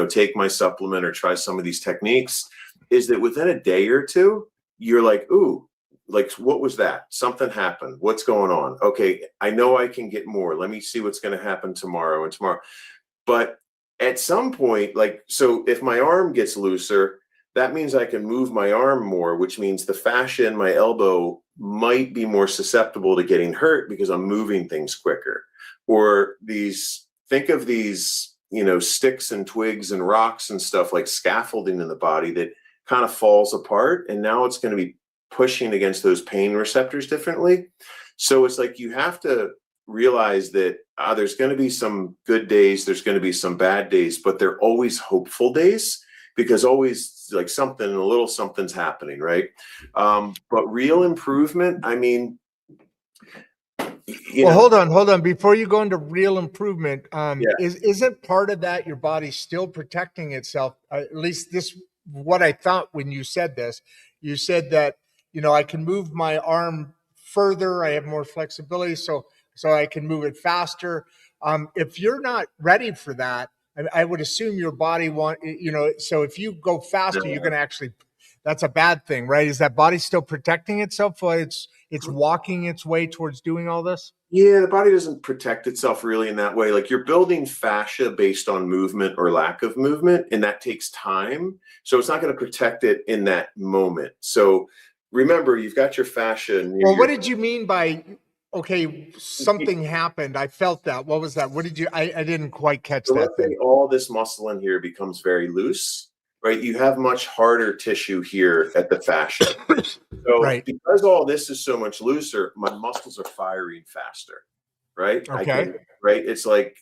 take my supplement or try some of these techniques, is that within a day or two, you're like, ooh, like what was that? Something happened. What's going on? Okay, I know I can get more. Let me see what's going to happen tomorrow and tomorrow. But at some point, so if my arm gets looser, that means I can move my arm more, which means the fascia in my elbow might be more susceptible to getting hurt because I'm moving things quicker. Or think of these, sticks and twigs and rocks and stuff like scaffolding in the body that kind of falls apart. And now it's going to be pushing against those pain receptors differently. So it's like you have to realize that there's going to be some good days, there's going to be some bad days, but they're always hopeful days because always a little something's happening, right? But real improvement, I mean, hold on. Before you go into real improvement, isn't part of that your body still protecting itself? At least what I thought when you said this. You said that I can move my arm further, I have more flexibility, so I can move it faster. If you're not ready for that, I would assume your body so if you go faster, you're going to actually, that's a bad thing, right? Is that body still protecting itself while it's walking its way towards doing all this? Yeah, the body doesn't protect itself really in that way. Like you're building fascia based on movement or lack of movement, and that takes time. So it's not going to protect it in that moment. So remember, you've got your fascia. What did you mean by, okay, something happened? I felt that. What was that? What did you, I didn't quite catch that. Let's say all this muscle in here becomes very loose, right? You have much harder tissue here at the fascia. So because all this is so much looser, my muscles are firing faster, right? Okay. It's like,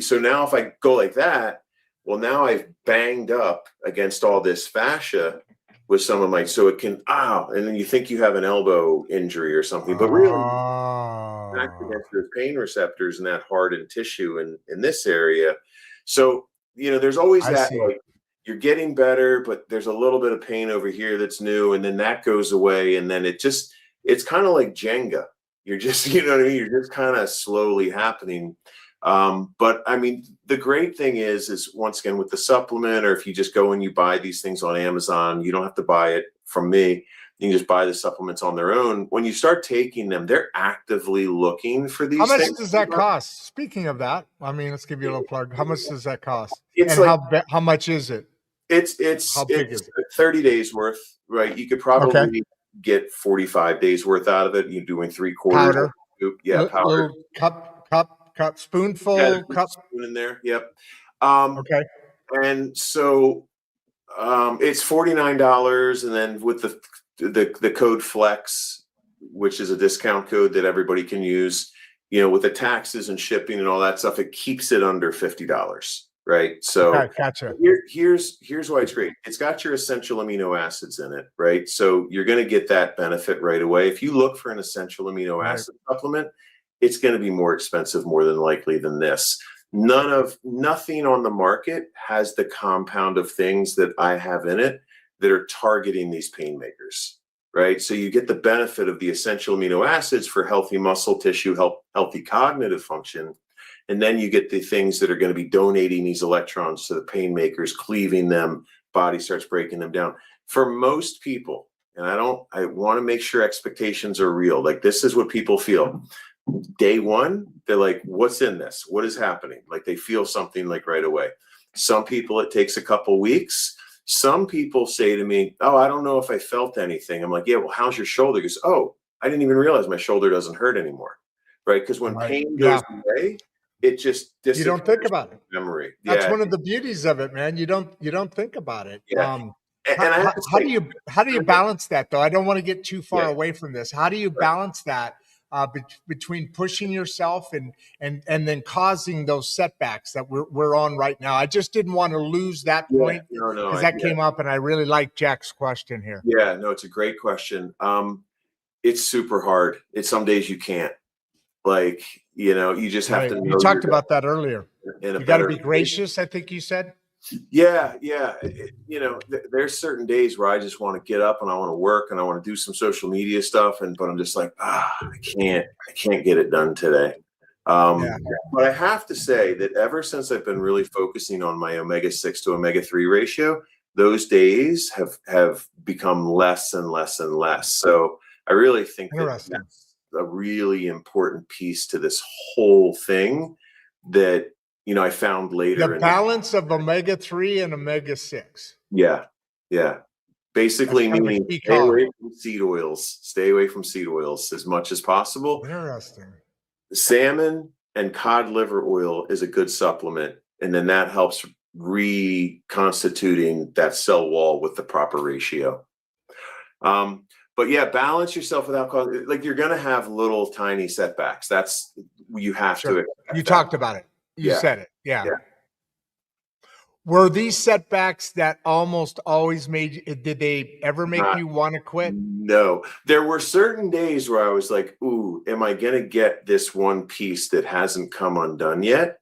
so now if I go like that, well, now I've banged up against all this fascia with some of my, so it can, and then you think you have an elbow injury or something, but really back against those pain receptors and that hardened tissue in this area. So, there's always that, like, you're getting better, but there's a little bit of pain over here that's new, and then that goes away, and then it's kind of like Jenga. You're just, you know what I mean? You're just kind of slowly happening. But I mean, the great thing is once again with the supplement, or if you just go and you buy these things on Amazon, you don't have to buy it from me. You can just buy the supplements on their own. When you start taking them, they're actively looking for these How much things. does that cost? Speaking of that, I mean, let's give you a little plug. How much does that cost? It's And like how much is it? it's How big is it? 30 days worth, right? You could probably Okay. get 45 days worth out of it. You're doing 3/4 Powder. scoop. Yeah, powder. Little cup, Yeah, spoonful, there's a cup. spoon in there. Yep. Um, Okay. and so it's $49, and then with the code Flex, which is a discount code that everybody can use, with the taxes and shipping and all that stuff, it keeps it under $50, right? So Okay, gotcha. here's why it's great. It's got your essential amino acids in it, right? So you're going to get that benefit right away. If you look for an essential amino acid supplement, it's going to be more expensive, more than likely, than this. Nothing on the market has the compound of things that I have in it that are targeting these pain makers, right? So you get the benefit of the essential amino acids for healthy muscle tissue, healthy cognitive function. And then you get the things that are going to be donating these electrons to the pain makers, cleaving them, body starts breaking them down. For most people, and I want to make sure expectations are real. Like, this is what people feel. Day one, they're like, what's in this? What is happening? Like, they feel something like right away. Some people, it takes a couple weeks. Some people say to me, oh, I don't know if I felt anything. I'm like, yeah, well, how's your shoulder? He goes, oh, I didn't even realize my shoulder doesn't hurt anymore. Right? Because when pain goes away, it just disappears. You don't think about it. Memory. That's one of the beauties of it, man. You don't think about it. Yeah. How do you balance that, though? I don't want to get too far away from this. How do you balance that between pushing yourself and then causing those setbacks that we're on right now? I just didn't want to lose that point because that came up, and I really like Jack's question here. Yeah, no, it's a great question. It's super hard. Some days you can't. Like, you just have to know. You talked about that earlier. You got to be gracious, I think you said. Yeah. There's certain days where I just want to get up and I want to work and I want to do some social media stuff, but I'm just like, I can't get it done today. But I have to say that ever since I've been really focusing on my omega-6 to omega-3 ratio, those days have become less and less and less. So I really think that's a really important piece to this whole thing that I found later. The balance of omega-3 and omega-6. Yeah. Basically meaning stay away from seed oils as much as possible. Interesting. Salmon and cod liver oil is a good supplement, and then that helps reconstituting that cell wall with the proper ratio. But yeah, balance yourself with alcohol. Like, you're going to have little tiny setbacks. That's, you have to. You talked about it. You said it. Yeah. Were these setbacks that almost always did they ever make you want to quit? No. There were certain days where I was like, ooh, am I going to get this one piece that hasn't come undone yet?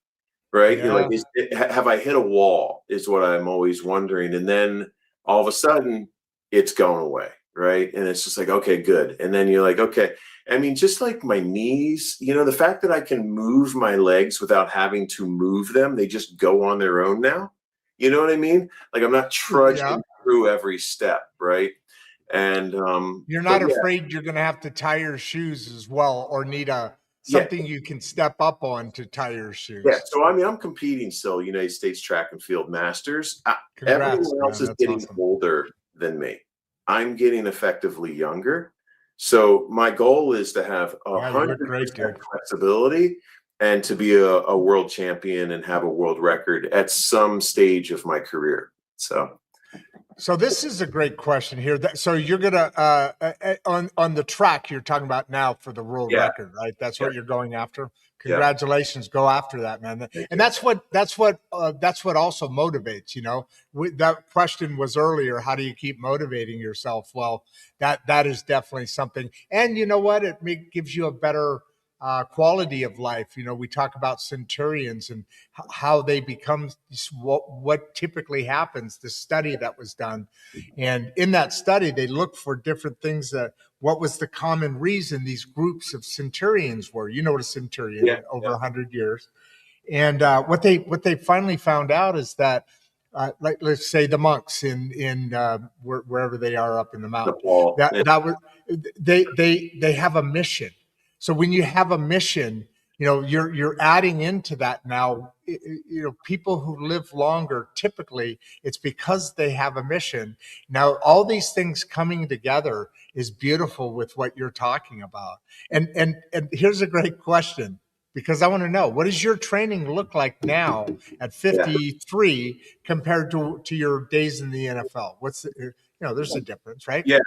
Right? Yeah. You're like, have I hit a wall is what I'm always wondering. And then all of a sudden it's going away. Right. And it's just like, okay, good. And then you're like, okay. I mean, just like my knees, the fact that I can move my legs without having to move them, they just go on their own now. You know what I mean? Like, I'm not trudging through every step. Right. And you're not afraid you're going to have to tie your shoes as well, or need something you can step up on to tie your shoes. Yeah. So, I mean, I'm competing still, United States Track and Field Masters. Everyone else is getting older than me. I'm getting effectively younger. So my goal is to have 100% flexibility and to be a world champion and have a world record at some stage of my career. So this is a great question here. So you're going to, on the track you're talking about now for the world record, right? That's what you're going after. Congratulations. Go after that, man. And that's what also motivates, that question was earlier. How do you keep motivating yourself? Well, that is definitely something. And you know what? It gives you a better quality of life. We talk about centurions and how they become, what typically happens, the study that was done. And in that study, they looked for different things what was the common reason these groups of centurions were. You know what a centurion, over 100 years. And what they finally found out is that, like, let's say the monks in wherever they are up in the mountain, Nepal. that that was they have a mission. So when you have a mission, you're adding into that now. People who live longer, typically it's because they have a mission. Now all these things coming together is beautiful with what you're talking about. And here's a great question, because I want to know, what does your training look like now at Yeah. 53 compared to your days in the NFL? There's a difference, right? Yeah.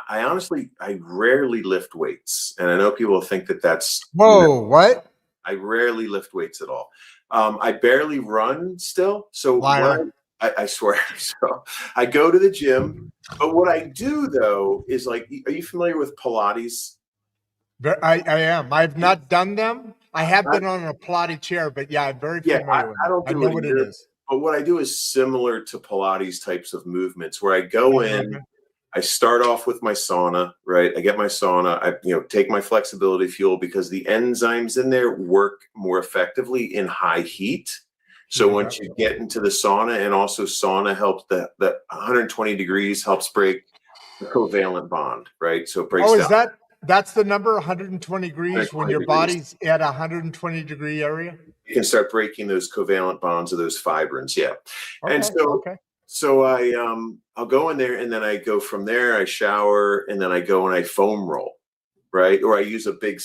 I honestly, I rarely lift weights, and I know people think that that's, Whoa, what? I rarely lift weights at all. I barely run still. So Liar. I swear. So I go to the gym, but what I do though is, like, are you familiar with Pilates? I am. I've not done them. I have been on a Pilates chair, but yeah, I'm very Yeah, familiar with I it. don't I do know it what it either. is. But what I do is similar to Pilates types of movements, where I go in, I start off with my sauna, right? I get my sauna, I take my flexibility fuel, because the enzymes in there work more effectively in high heat. So once you get into the sauna, and also sauna helps, the 120 degrees helps break the covalent bond, right? So it breaks Oh, down that's the number, 120 degrees, when 120 your degrees. body's at a 120-degree area? You can start breaking those covalent bonds of those fibrins. Yeah. And Okay. so I'll go in there, and then I go from there, I shower, and then I go and I foam roll, right? Or I use a big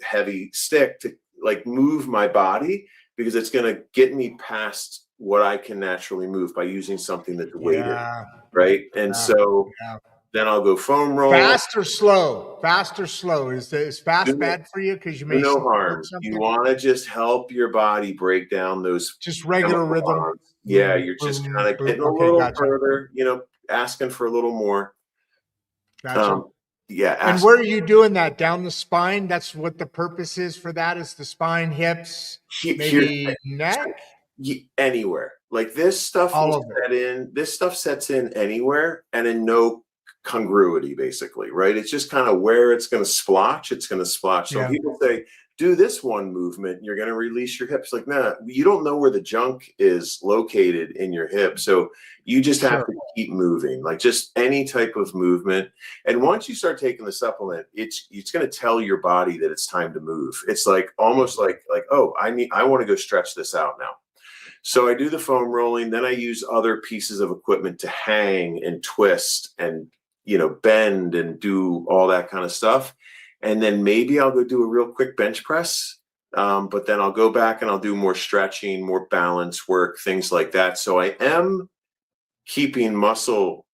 heavy stick to, like, move my body, because it's going to get me past what I can naturally move by using something that's weighted, Yeah. right? And so Yeah. then I'll go foam roll. Fast or slow? Fast or slow? Is fast Do bad for you? Because you do may no hurt harm. You something. want to just help your body break down those Just regular chemical rhythm. bonds. Yeah, Boom, you're just boom, kind of boom. getting a Okay, little gotcha. further, asking for a little more. Gotcha. Yeah. And where are you doing that? Down the spine? That's what the purpose is for that, is the spine, hips, Here's the maybe thing. neck? Anywhere. Like, this stuff All will of it. set in. This stuff sets in anywhere, and in no congruity, basically, right? It's just kind of where it's going to splotch. It's going to splotch. So Yeah. people say, do this one movement, you're going to release your hips. Like, nah, you don't know where the junk is located in your hip. So you just have to keep moving, like, just any type of movement. And once you start taking the supplement, it's going to tell your body that it's time to move. It's like almost like, oh, I want to go stretch this out now. So I do the foam rolling, then I use other pieces of equipment to hang and twist and, bend and do all that kind of stuff. And then maybe I'll go do a real quick bench press. But then I'll go back and I'll do more stretching, more balance work, things like that. So I am keeping muscle,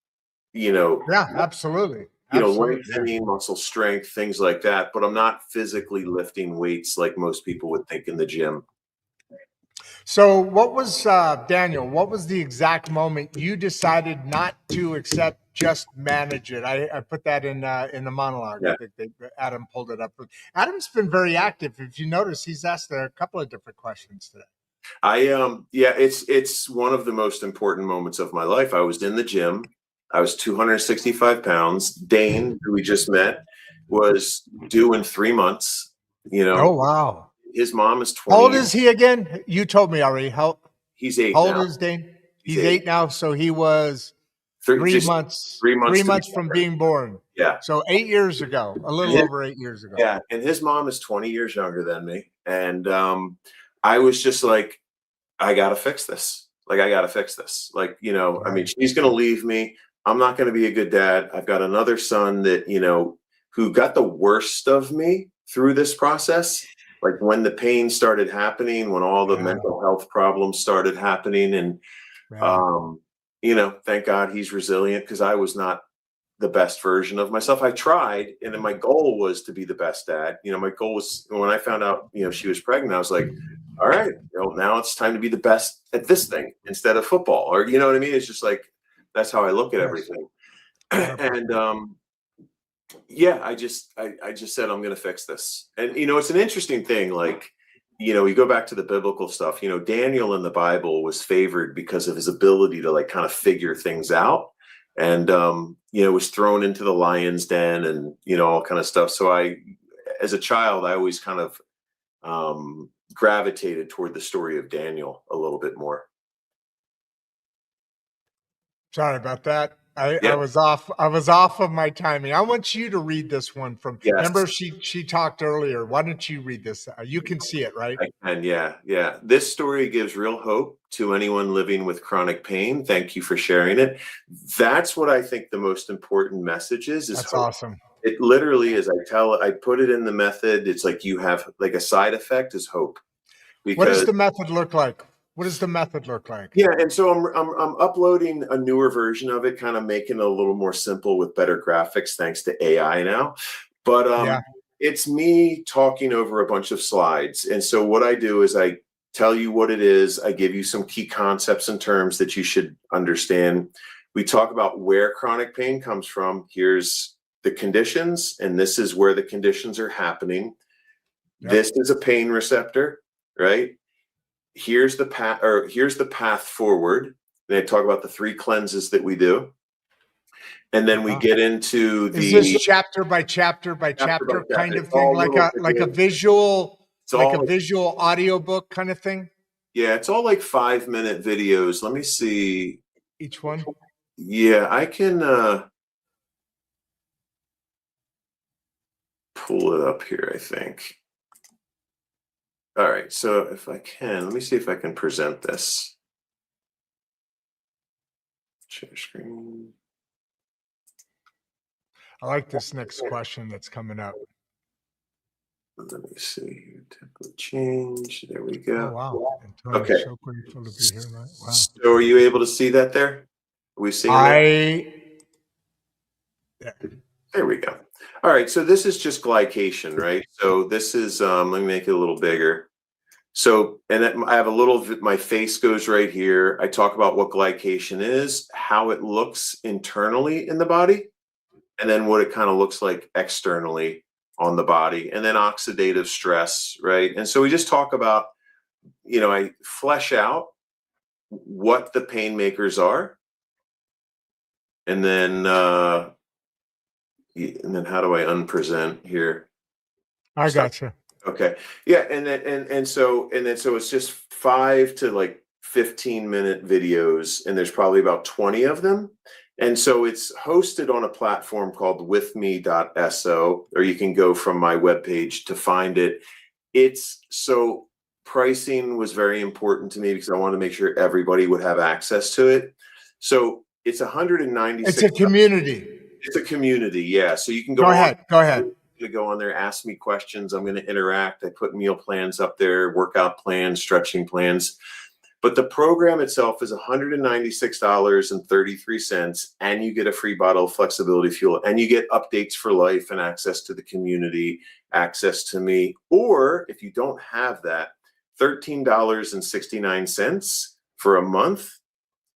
Yeah, absolutely. lengthening, muscle strength, things like that. But I'm not physically lifting weights like most people would think in the gym. So what was, Daniel, what was the exact moment you decided not to accept, just manage it? I put that in the monologue. Yeah. I think Adam pulled it up. Adam's been very active. If you notice, he's asked a couple of different questions today. It's one of the most important moments of my life. I was in the gym. I was 265 pounds. Dane, who we just met, was due in 3 months. Oh, wow. His mom is 20. How old is he again? You told me already. He's 8 How now. old is Dane? He's 8 now. So he was 3 months. 3 months. 3 months from being born. Yeah. So 8 years ago, a little over 8 years ago. Yeah. And his mom is 20 years younger than me. And I was just like, I got to fix this. Like, I got to fix this. Like, I mean, she's going to leave me. I'm not going to be a good dad. I've got another son that, who got the worst of me through this process. Like, when the pain started happening, when all the mental health problems started happening. And, thank God he's resilient, because I was not the best version of myself. I tried, and then my goal was to be the best dad. My goal was, when I found out, she was pregnant, I was like, all right, now it's time to be the best at this thing instead of football, or, you know what I mean? It's just like, that's how I look at everything. And, I just said, I'm going to fix this. And, it's an interesting thing. Like, you go back to the biblical stuff, Daniel in the Bible was favored because of his ability to, like, kind of figure things out. And, was thrown into the lion's den and, all kind of stuff. So as a child, I always kind of gravitated toward the story of Daniel a little bit more. Sorry about that. I Yeah. was off. I was off of my timing. I want you to read this one from. Yes. Remember, she talked earlier. Why don't you read this? You can see it, right? I can. Yeah. This story gives real hope to anyone living with chronic pain. Thank you for sharing it. That's what I think the most important message is That's hope. awesome. It literally is. I put it in the method. It's like you have like a side effect is hope. What does Because the method look like? What does the method look like? yeah, and so I'm uploading a newer version of it, kind of making it a little more simple with better graphics, thanks to AI now. But Yeah. it's me talking over a bunch of slides, and so what I do is I tell you what it is. I give you some key concepts and terms that you should understand. We talk about where chronic pain comes from. Here's the conditions, and this is where the conditions are happening. Yep. This is a pain receptor, right? Here's the path forward. And I talk about the 3 cleanses that we do. And then we get into the Is this chapter by chapter kind of thing, like a visual, like a visual audiobook kind of thing? Yeah, it's all like 5-minute videos. Let me see. Each one? Yeah, I can pull it up here, I think. All right, so if I can, let me see if I can present this. Share screen. I like this next question that's coming up. Let me see here. Template change. There we go. Oh, wow. Antonio, Okay. so grateful to be here, right? Wow. So are you able to see that there? Are we seeing that? Yeah. There we go. All right, so this is just glycation, right? So this is, let me make it a little bigger. So, and I have a little, my face goes right here. I talk about what glycation is, how it looks internally in the body, and then what it kind of looks like externally on the body, and then oxidative stress, right? And so we just talk about, I flesh out what the pain makers are, and then how do I unpresent here? I gotcha. Okay. Yeah, and so it's just 5 to like 15-minute videos, and there's probably about 20 of them. And so it's hosted on a platform called withme.so, or you can go from my webpage to find it. So pricing was very important to me because I wanted to make sure everybody would have access to it. So it's 196. It's a community. It's a community, yeah. So you can Go ahead. to go on there, ask me questions. I'm going to interact. I put meal plans up there, workout plans, stretching plans. But the program itself is $196.33, and you get a free bottle of flexibility fuel, and you get updates for life and access to the community, access to me. Or if you don't have that, $13.69 for a month,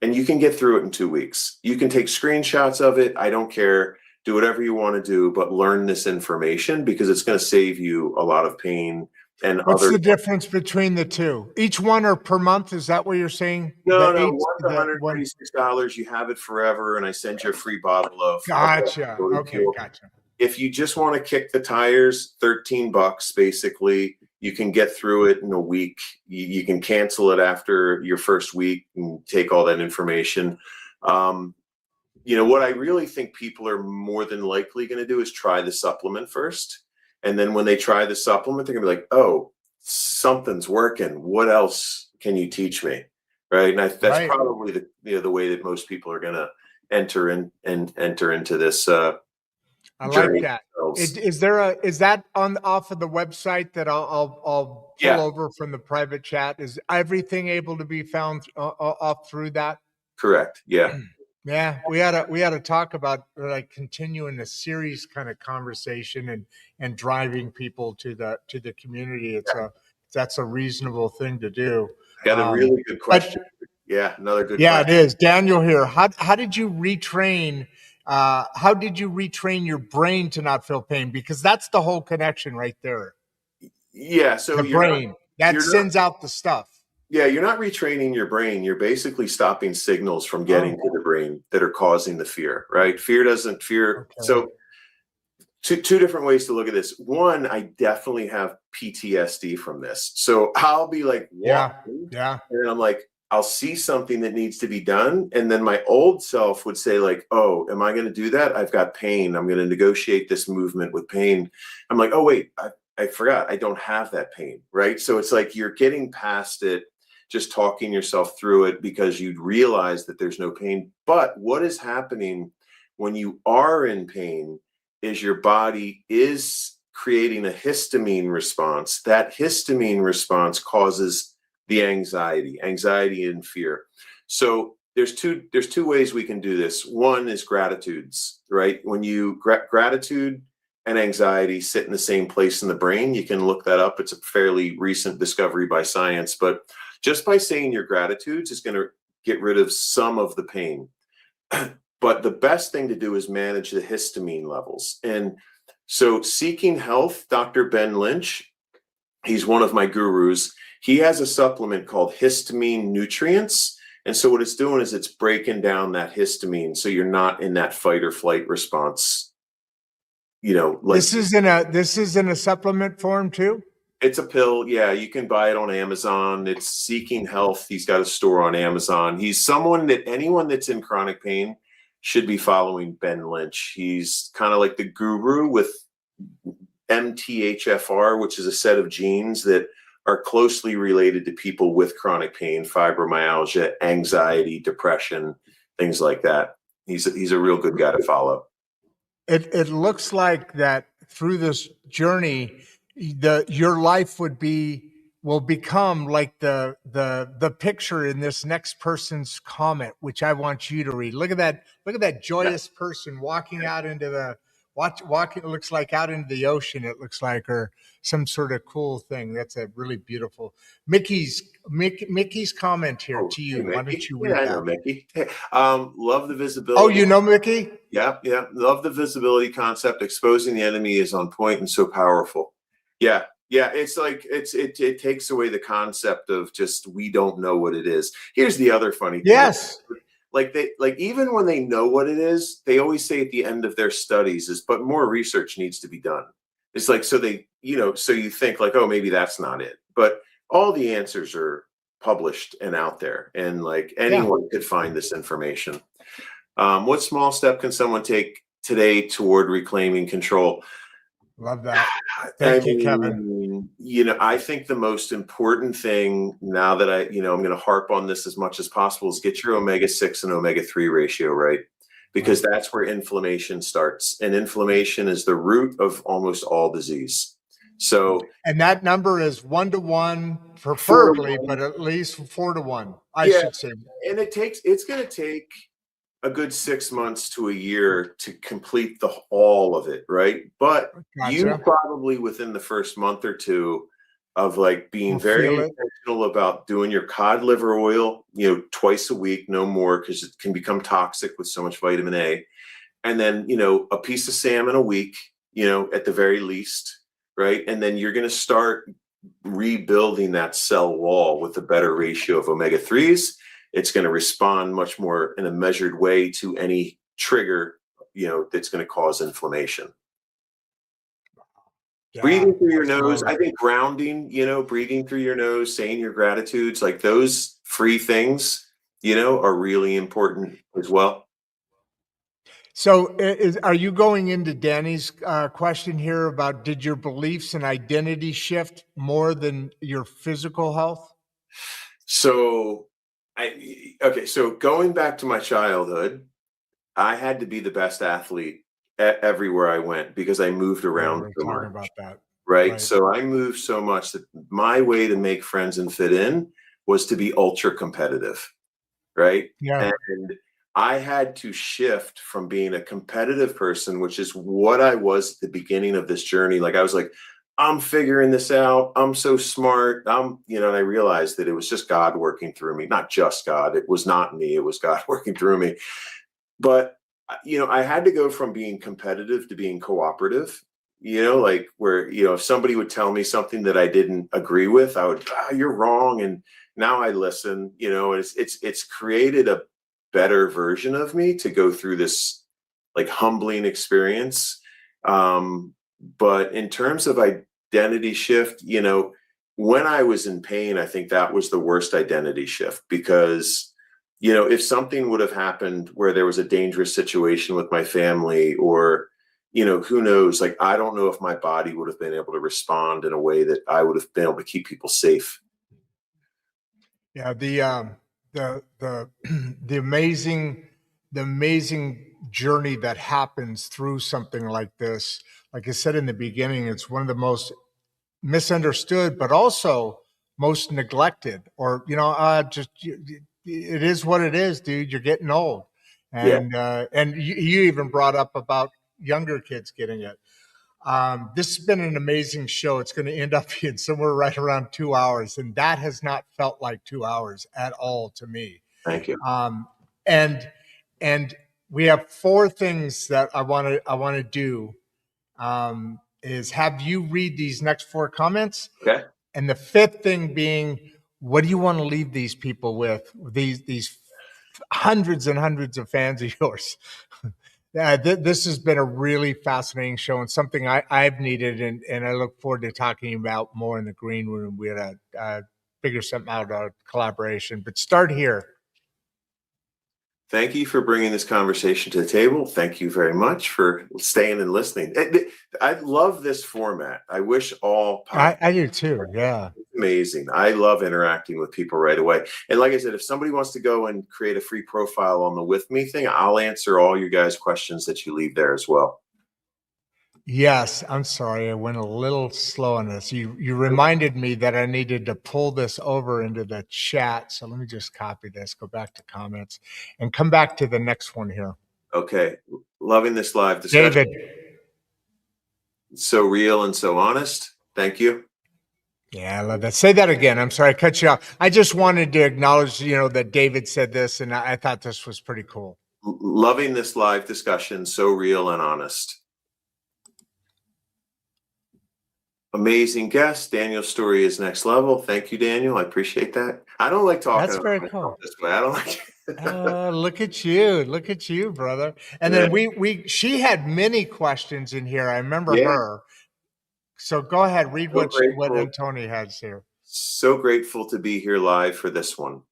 and you can get through it in 2 weeks. You can take screenshots of it. I don't care. Do whatever you want to do, but learn this information because it's going to save you a lot of pain. And what's the difference between the two? Each one or per month? Is that what you're saying? No, one's $136. You have it forever, and I send you a free bottle of. Gotcha. Okay, gotcha. If you just want to kick the tires, $13 basically. You can get through it in a week. You can cancel it after your first week and take all that information. What I really think people are more than likely going to do is try the supplement first. And then when they try the supplement, they're going to be like, oh, something's working. What else can you teach me? Right. And that's probably the way that most people are going to enter into this. I like that. Is that off of the website that I'll pull over from the private chat? Is everything able to be found off through that? Correct. Yeah. Yeah, we had to talk about like continuing a series kind of conversation and driving people to the community. That's a reasonable thing to do. Got a really good question. Another good question. Yeah, it is. Daniel here. How did you retrain? How did you retrain your brain to not feel pain? Because that's the whole connection right there. Yeah. So the brain that sends out the stuff. Yeah, you're not retraining your brain. You're basically stopping signals from getting to the brain that are causing the fear, right? Fear doesn't fear. Okay. So two different ways to look at this. One, I definitely have PTSD from this. So I'll be like walking, Yeah. and I'm like, I'll see something that needs to be done. And then my old self would say, like, oh, am I going to do that? I've got pain. I'm going to negotiate this movement with pain. I'm like, oh, wait, I forgot. I don't have that pain. Right. So it's like you're getting past it, just talking yourself through it because you'd realize that there's no pain. But what is happening when you are in pain is your body is creating a histamine response. That histamine response causes the anxiety and fear. So there's two ways we can do this. One is gratitudes, right? When you gratitude and anxiety sit in the same place in the brain, you can look that up. It's a fairly recent discovery by science, but just by saying your gratitudes is going to get rid of some of the pain. But the best thing to do is manage the histamine levels. And so Seeking Health, Dr. Ben Lynch, he's one of my gurus. He has a supplement called histamine nutrients. And so what it's doing is it's breaking down that histamine so you're not in that fight or flight response. You know, like this is in a supplement form too? It's a pill. Yeah, you can buy it on Amazon. It's Seeking Health. He's got a store on Amazon. He's someone that anyone that's in chronic pain should be following. Ben Lynch. He's kind of like the guru with MTHFR, which is a set of genes that are closely related to people with chronic pain, fibromyalgia, anxiety, depression, things like that. He's a real good guy to follow. It looks like that through this journey, your life will become like the picture in this next person's comment, which I want you to read. Look at that joyous person walking out into walking. It looks like out into the ocean. It looks like, or some sort of cool thing. That's a really beautiful. Mickey's comment here to you. Hey, why don't you read I that? know Mickey. Hey, love the visibility. Oh, you know Mickey? Yeah. Love the visibility concept. Exposing the enemy is on point and so powerful. Yeah. It's like it takes away the concept of just we don't know what it is. Here's the other funny thing. Yes. Like even when they know what it is, they always say at the end of their studies is, but more research needs to be done. It's like, so so you think like, oh, maybe that's not it. But all the answers are published and out there, and like anyone could find this information. What small step can someone take today toward reclaiming control? Love that. Thank you, Kevin. I think the most important thing now that I'm going to harp on this as much as possible is get your omega-6 and omega-3 ratio right, because that's where inflammation starts. And inflammation is the root of almost all disease. So, and that number is 1 to 1, preferably, but at least 4 to 1, I should say. And it's going to take a good 6 months to a year to complete all of it, right? But you probably within the first month or two of like being very intentional about doing your cod liver oil, twice a week, no more, because it can become toxic with so much vitamin A. And then, a piece of salmon a week, at the very least, right? And then you're going to start rebuilding that cell wall with a better ratio of omega-3s. It's going to respond much more in a measured way to any trigger, that's going to cause inflammation. Yeah, breathing through your nose. I think grounding, breathing through your nose, saying your gratitudes, like those free things, are really important as well. So are you going into Danny's question here about did your beliefs and identity shift more than your physical health? So so going back to my childhood, I had to be the best athlete everywhere I went because I moved around so much. About that. Right? So I moved so much that my way to make friends and fit in was to be ultra competitive. Right? Yeah. And I had to shift from being a competitive person, which is what I was at the beginning of this journey. Like I was like, I'm figuring this out. I'm so smart. And I realized that it was just God working through me. Not just God. It was not me. It was God working through me. But, I had to go from being competitive to being cooperative, like where, if somebody would tell me something that I didn't agree with, I would, you're wrong. And now I listen, it's created a better version of me to go through this like humbling experience. But in terms of identity shift, when I was in pain, I think that was the worst identity shift because, if something would have happened where there was a dangerous situation with my family or, who knows, like, I don't know if my body would have been able to respond in a way that I would have been able to keep people safe. Yeah, the the amazing journey that happens through something like this. Like I said in the beginning, it's one of the most misunderstood, but also most neglected. Or it is what it is, dude. You're getting old, Yeah. and you even brought up about younger kids getting it. This has been an amazing show. It's going to end up being somewhere right around 2 hours, and that has not felt like 2 hours at all to me. Thank you. And we have four things that I want to do. Is have you read these next four comments, Okay. and the fifth thing being, what do you want to leave these people with? These hundreds and hundreds of fans of yours. This has been a really fascinating show and something I've needed, and I look forward to talking about more in the green room. We had a figure something out, a collaboration. But start here. Thank you for bringing this conversation to the table. Thank you very much for staying and listening. I love this format. I wish all I do too. Yeah. It's amazing. I love interacting with people right away. And like I said, if somebody wants to go and create a free profile on the With Me thing, I'll answer all you guys' questions that you leave there as well. Yes, I'm sorry. I went a little slow on this. You reminded me that I needed to pull this over into the chat. So let me just copy this, go back to comments, and come back to the next one here. Okay. Loving this live discussion. David. So real and so honest. Thank you. Yeah, I love that. Say that again. I'm sorry, I cut you off. I just wanted to acknowledge, that David said this, and I thought this was pretty cool. Loving this live discussion. So real and honest. Amazing guest. Daniel's story is next level. Thank you, Daniel. I appreciate that. I don't like talking. That's very cool. This way. I don't like. Look at you, brother. And then she had many questions in here. I remember her. So go ahead, read what Antoni has here. So grateful to be here live for this one.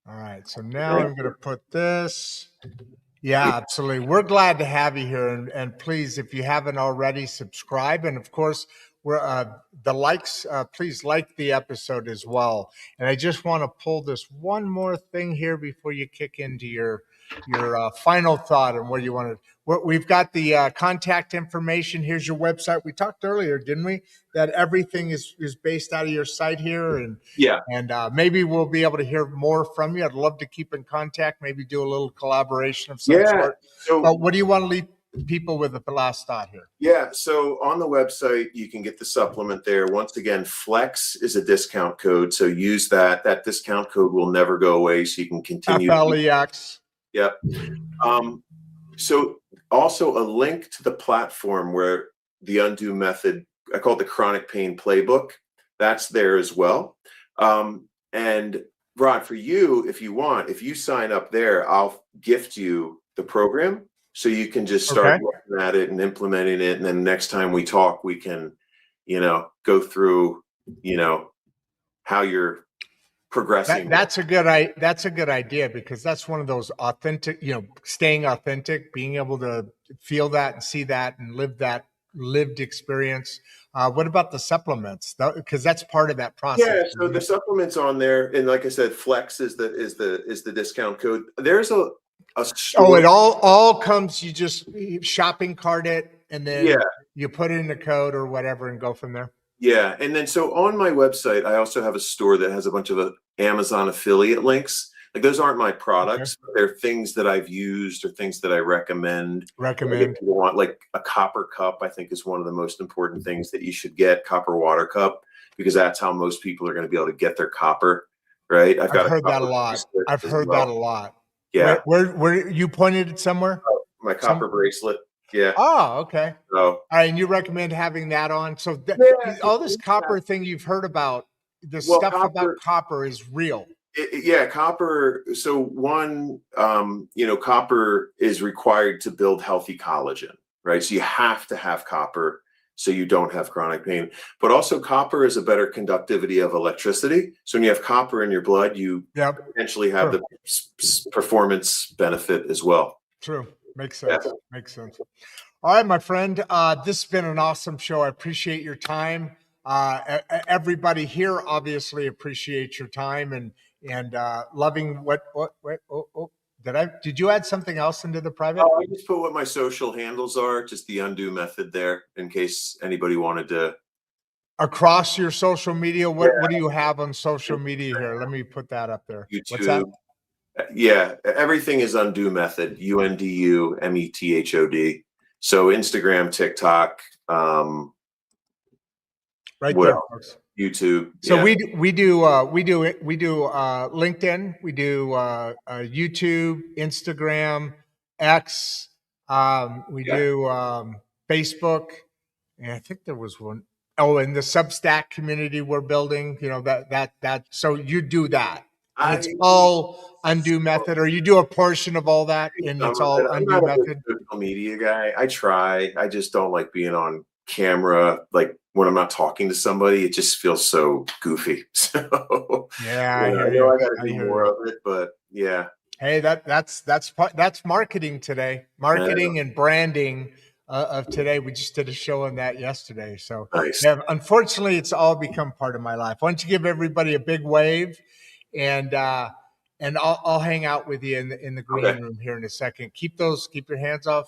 All right. So now I'm going to put this. Yeah, absolutely. We're glad to have you here. And please, if you haven't already, subscribe. And of course, we're the likes, please like the episode as well. And I just want to pull this one more thing here before you kick into your final thought and what you want to. We've got the contact information. Here's your website. We talked earlier, didn't we? That everything is based out of your site here, and maybe we'll be able to hear more from you. I'd love to keep in contact. Maybe do a little collaboration of some sort. So, what do you want to leave people with at the last thought here? Yeah. So on the website, you can get the supplement there. Once again, Flex is a discount code, so use that. That discount code will never go away, so you can continue. FLEX. Yep. So also a link to the platform where the Undo Method, I call it the Chronic Pain Playbook. That's there as well. And Rod, for you, if you sign up there, I'll gift you the program so you can just start looking at it and implementing it. And then next time we talk, we can, go through, how you're progressing. That's a good idea, because that's one of those authentic, staying authentic, being able to feel that and see that and live that lived experience. What about the supplements? Because that's part of that process. Yeah, so the supplements on there, and like I said, Flex is the discount code. There's a store. It all comes. You just shopping cart it, and then you put in the code or whatever, and go from there. Yeah, and then so on my website, I also have a store that has a bunch of Amazon affiliate links. Like, those aren't my products, but they're things that I've used or things that I recommend. Like, if you want like a copper cup, I think is one of the most important things that you should get, copper water cup, because that's how most people are going to be able to get their copper, right? I've heard that a lot. I've heard that a lot. Yeah. Where you pointed it somewhere? Oh, my copper bracelet. Yeah. Oh, okay. So, all right, and you recommend having that on. So all this copper thing you've heard about, stuff about copper is real. Copper. So one, copper is required to build healthy collagen, right? So you have to have copper so you don't have chronic pain. But also copper is a better conductivity of electricity. So when you have copper in your blood, you potentially have the performance benefit as well. True. Makes sense. Yeah. Makes sense. All right, my friend. This has been an awesome show. I appreciate your time. Everybody here obviously appreciates your time and loving what did you add something else into the private? I just put what my social handles are, just the undo method there, in case anybody wanted to. Across your social media, what do you have on social media here? Let me put that up there. YouTube. What's that? Yeah, everything is undo method, UNDUMETHOD. So Instagram, TikTok, right there, folks. YouTube. So we do LinkedIn, we do YouTube, Instagram, X, we do Facebook, and I think there was one. Oh, and the Substack community we're building. You know that. So you do that. And it's all undo method, or you do a portion of all that, and it's all undo method. I'm not a social media guy. I try. I just don't like being on camera. Like when I'm not talking to somebody, it just feels so goofy. So yeah, I know I got to do more of it, but yeah. Hey, that's marketing today. Marketing and branding of today. We just did a show on that yesterday. So nice. Yeah, unfortunately, it's all become part of my life. Why don't you give everybody a big wave? And I'll hang out with you in the green room here in a second. Keep your hands off.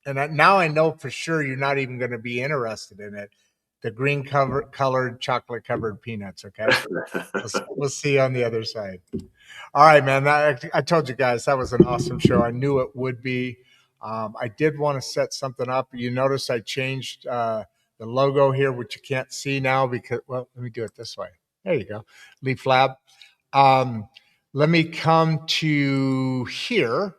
And now I know for sure you're not even going to be interested in it. The green colored chocolate covered peanuts. Okay, we'll see you on the other side. All right, man. I told you guys that was an awesome show. I knew it would be. I did want to set something up. You notice I changed the logo here, which you can't see now because, well, let me do it this way. There you go. Leaf Lab. Let me come to here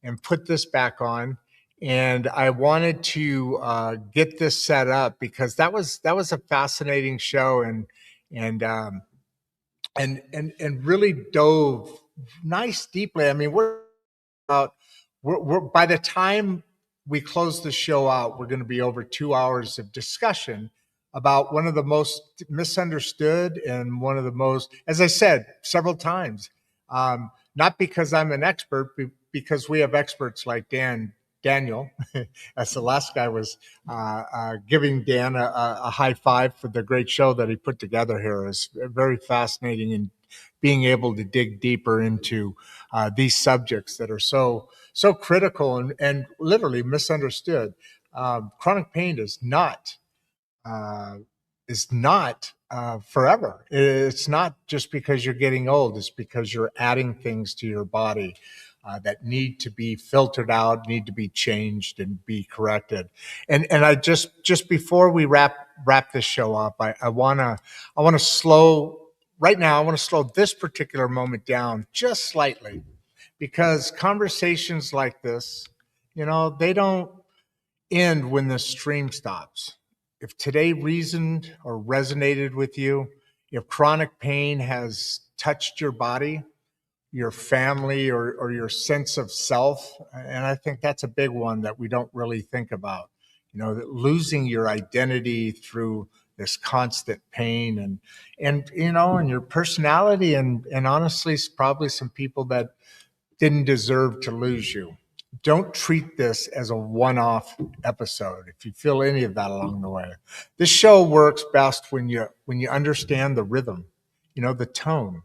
and put this back on. And I wanted to get this set up because that was a fascinating show and really dove nice deeply. I mean, we're by the time we close the show out, we're going to be over 2 hours of discussion about one of the most misunderstood and one of the most, as I said several times, not because I'm an expert, but because we have experts like Daniel, as the last guy was giving Dan a high five for the great show that he put together here. Is very fascinating in being able to dig deeper into these subjects that are so critical and literally misunderstood. Chronic pain is not forever. It's not just because you're getting old. It's because you're adding things to your body that need to be filtered out, need to be changed and be corrected. And I just before we wrap this show up, I want to slow right now. I want to slow this particular moment down just slightly because conversations like this, they don't end when the stream stops. If today reasoned or resonated with you, if chronic pain has touched your body, your family, or your sense of self, and I think that's a big one that we don't really think about, that losing your identity through this constant pain and your personality and honestly, probably some people that didn't deserve to lose you. Don't treat this as a one-off episode if you feel any of that along the way. This show works best when you understand the rhythm, the tone,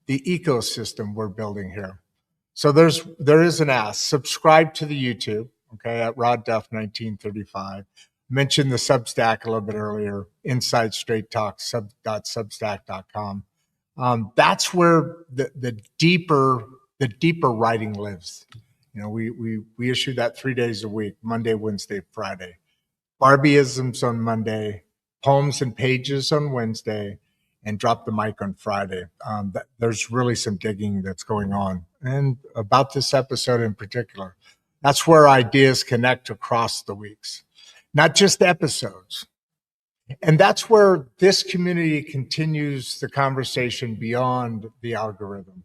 the ecosystem we're building here. So there is an ask. Subscribe to the YouTube, okay, at Rod Duff 1935. Mentioned the Substack a little bit earlier, Inside Straight Talk, substack.com. That's where the deeper writing lives. We issue that 3 days a week, Monday, Wednesday, Friday. Barbieisms on Monday, poems and pages on Wednesday, and drop the mic on Friday. There's really some digging that's going on. And about this episode in particular, that's where ideas connect across the weeks, not just episodes. And that's where this community continues the conversation beyond the algorithm.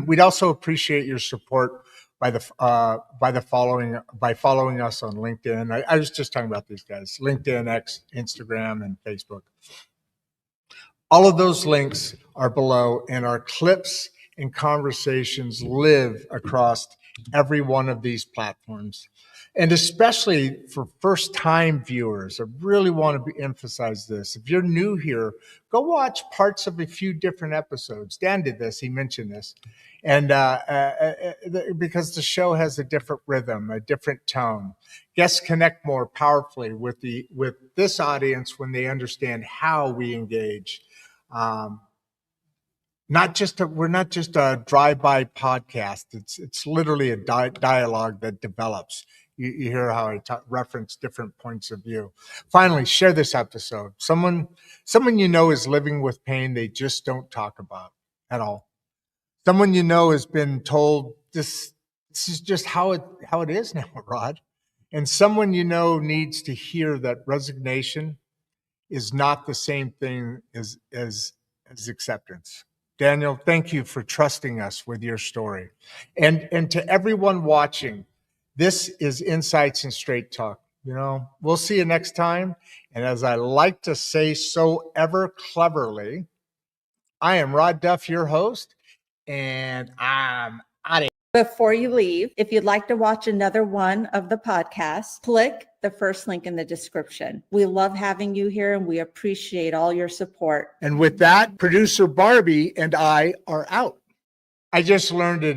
We'd also appreciate your support by following us on LinkedIn. I was just talking about these guys: LinkedIn, X, Instagram, and Facebook. All of those links are below, and our clips and conversations live across every one of these platforms. And especially for first-time viewers, I really want to emphasize this. If you're new here, go watch parts of a few different episodes. Dan did this; he mentioned this, and because the show has a different rhythm, a different tone. Guests connect more powerfully with this audience when they understand how we engage. We're not just a drive-by podcast. It's literally a dialogue that develops. You hear how I reference different points of view. Finally, share this episode. Someone you know is living with pain they just don't talk about at all. Someone you know has been told this is just how it is now, Rod. And someone you know needs to hear that resignation is not the same thing as acceptance. Daniel, thank you for trusting us with your story. And to everyone watching, this is Insights and Straight Talk. We'll see you next time. And as I like to say so ever cleverly, I am Rod Duff, your host, and I'm out of here. Before you leave, if you'd like to watch another one of the podcasts, click the first link in the description. We love having you here, and we appreciate all your support. And with that, producer Barbie and I are out. I just learned it.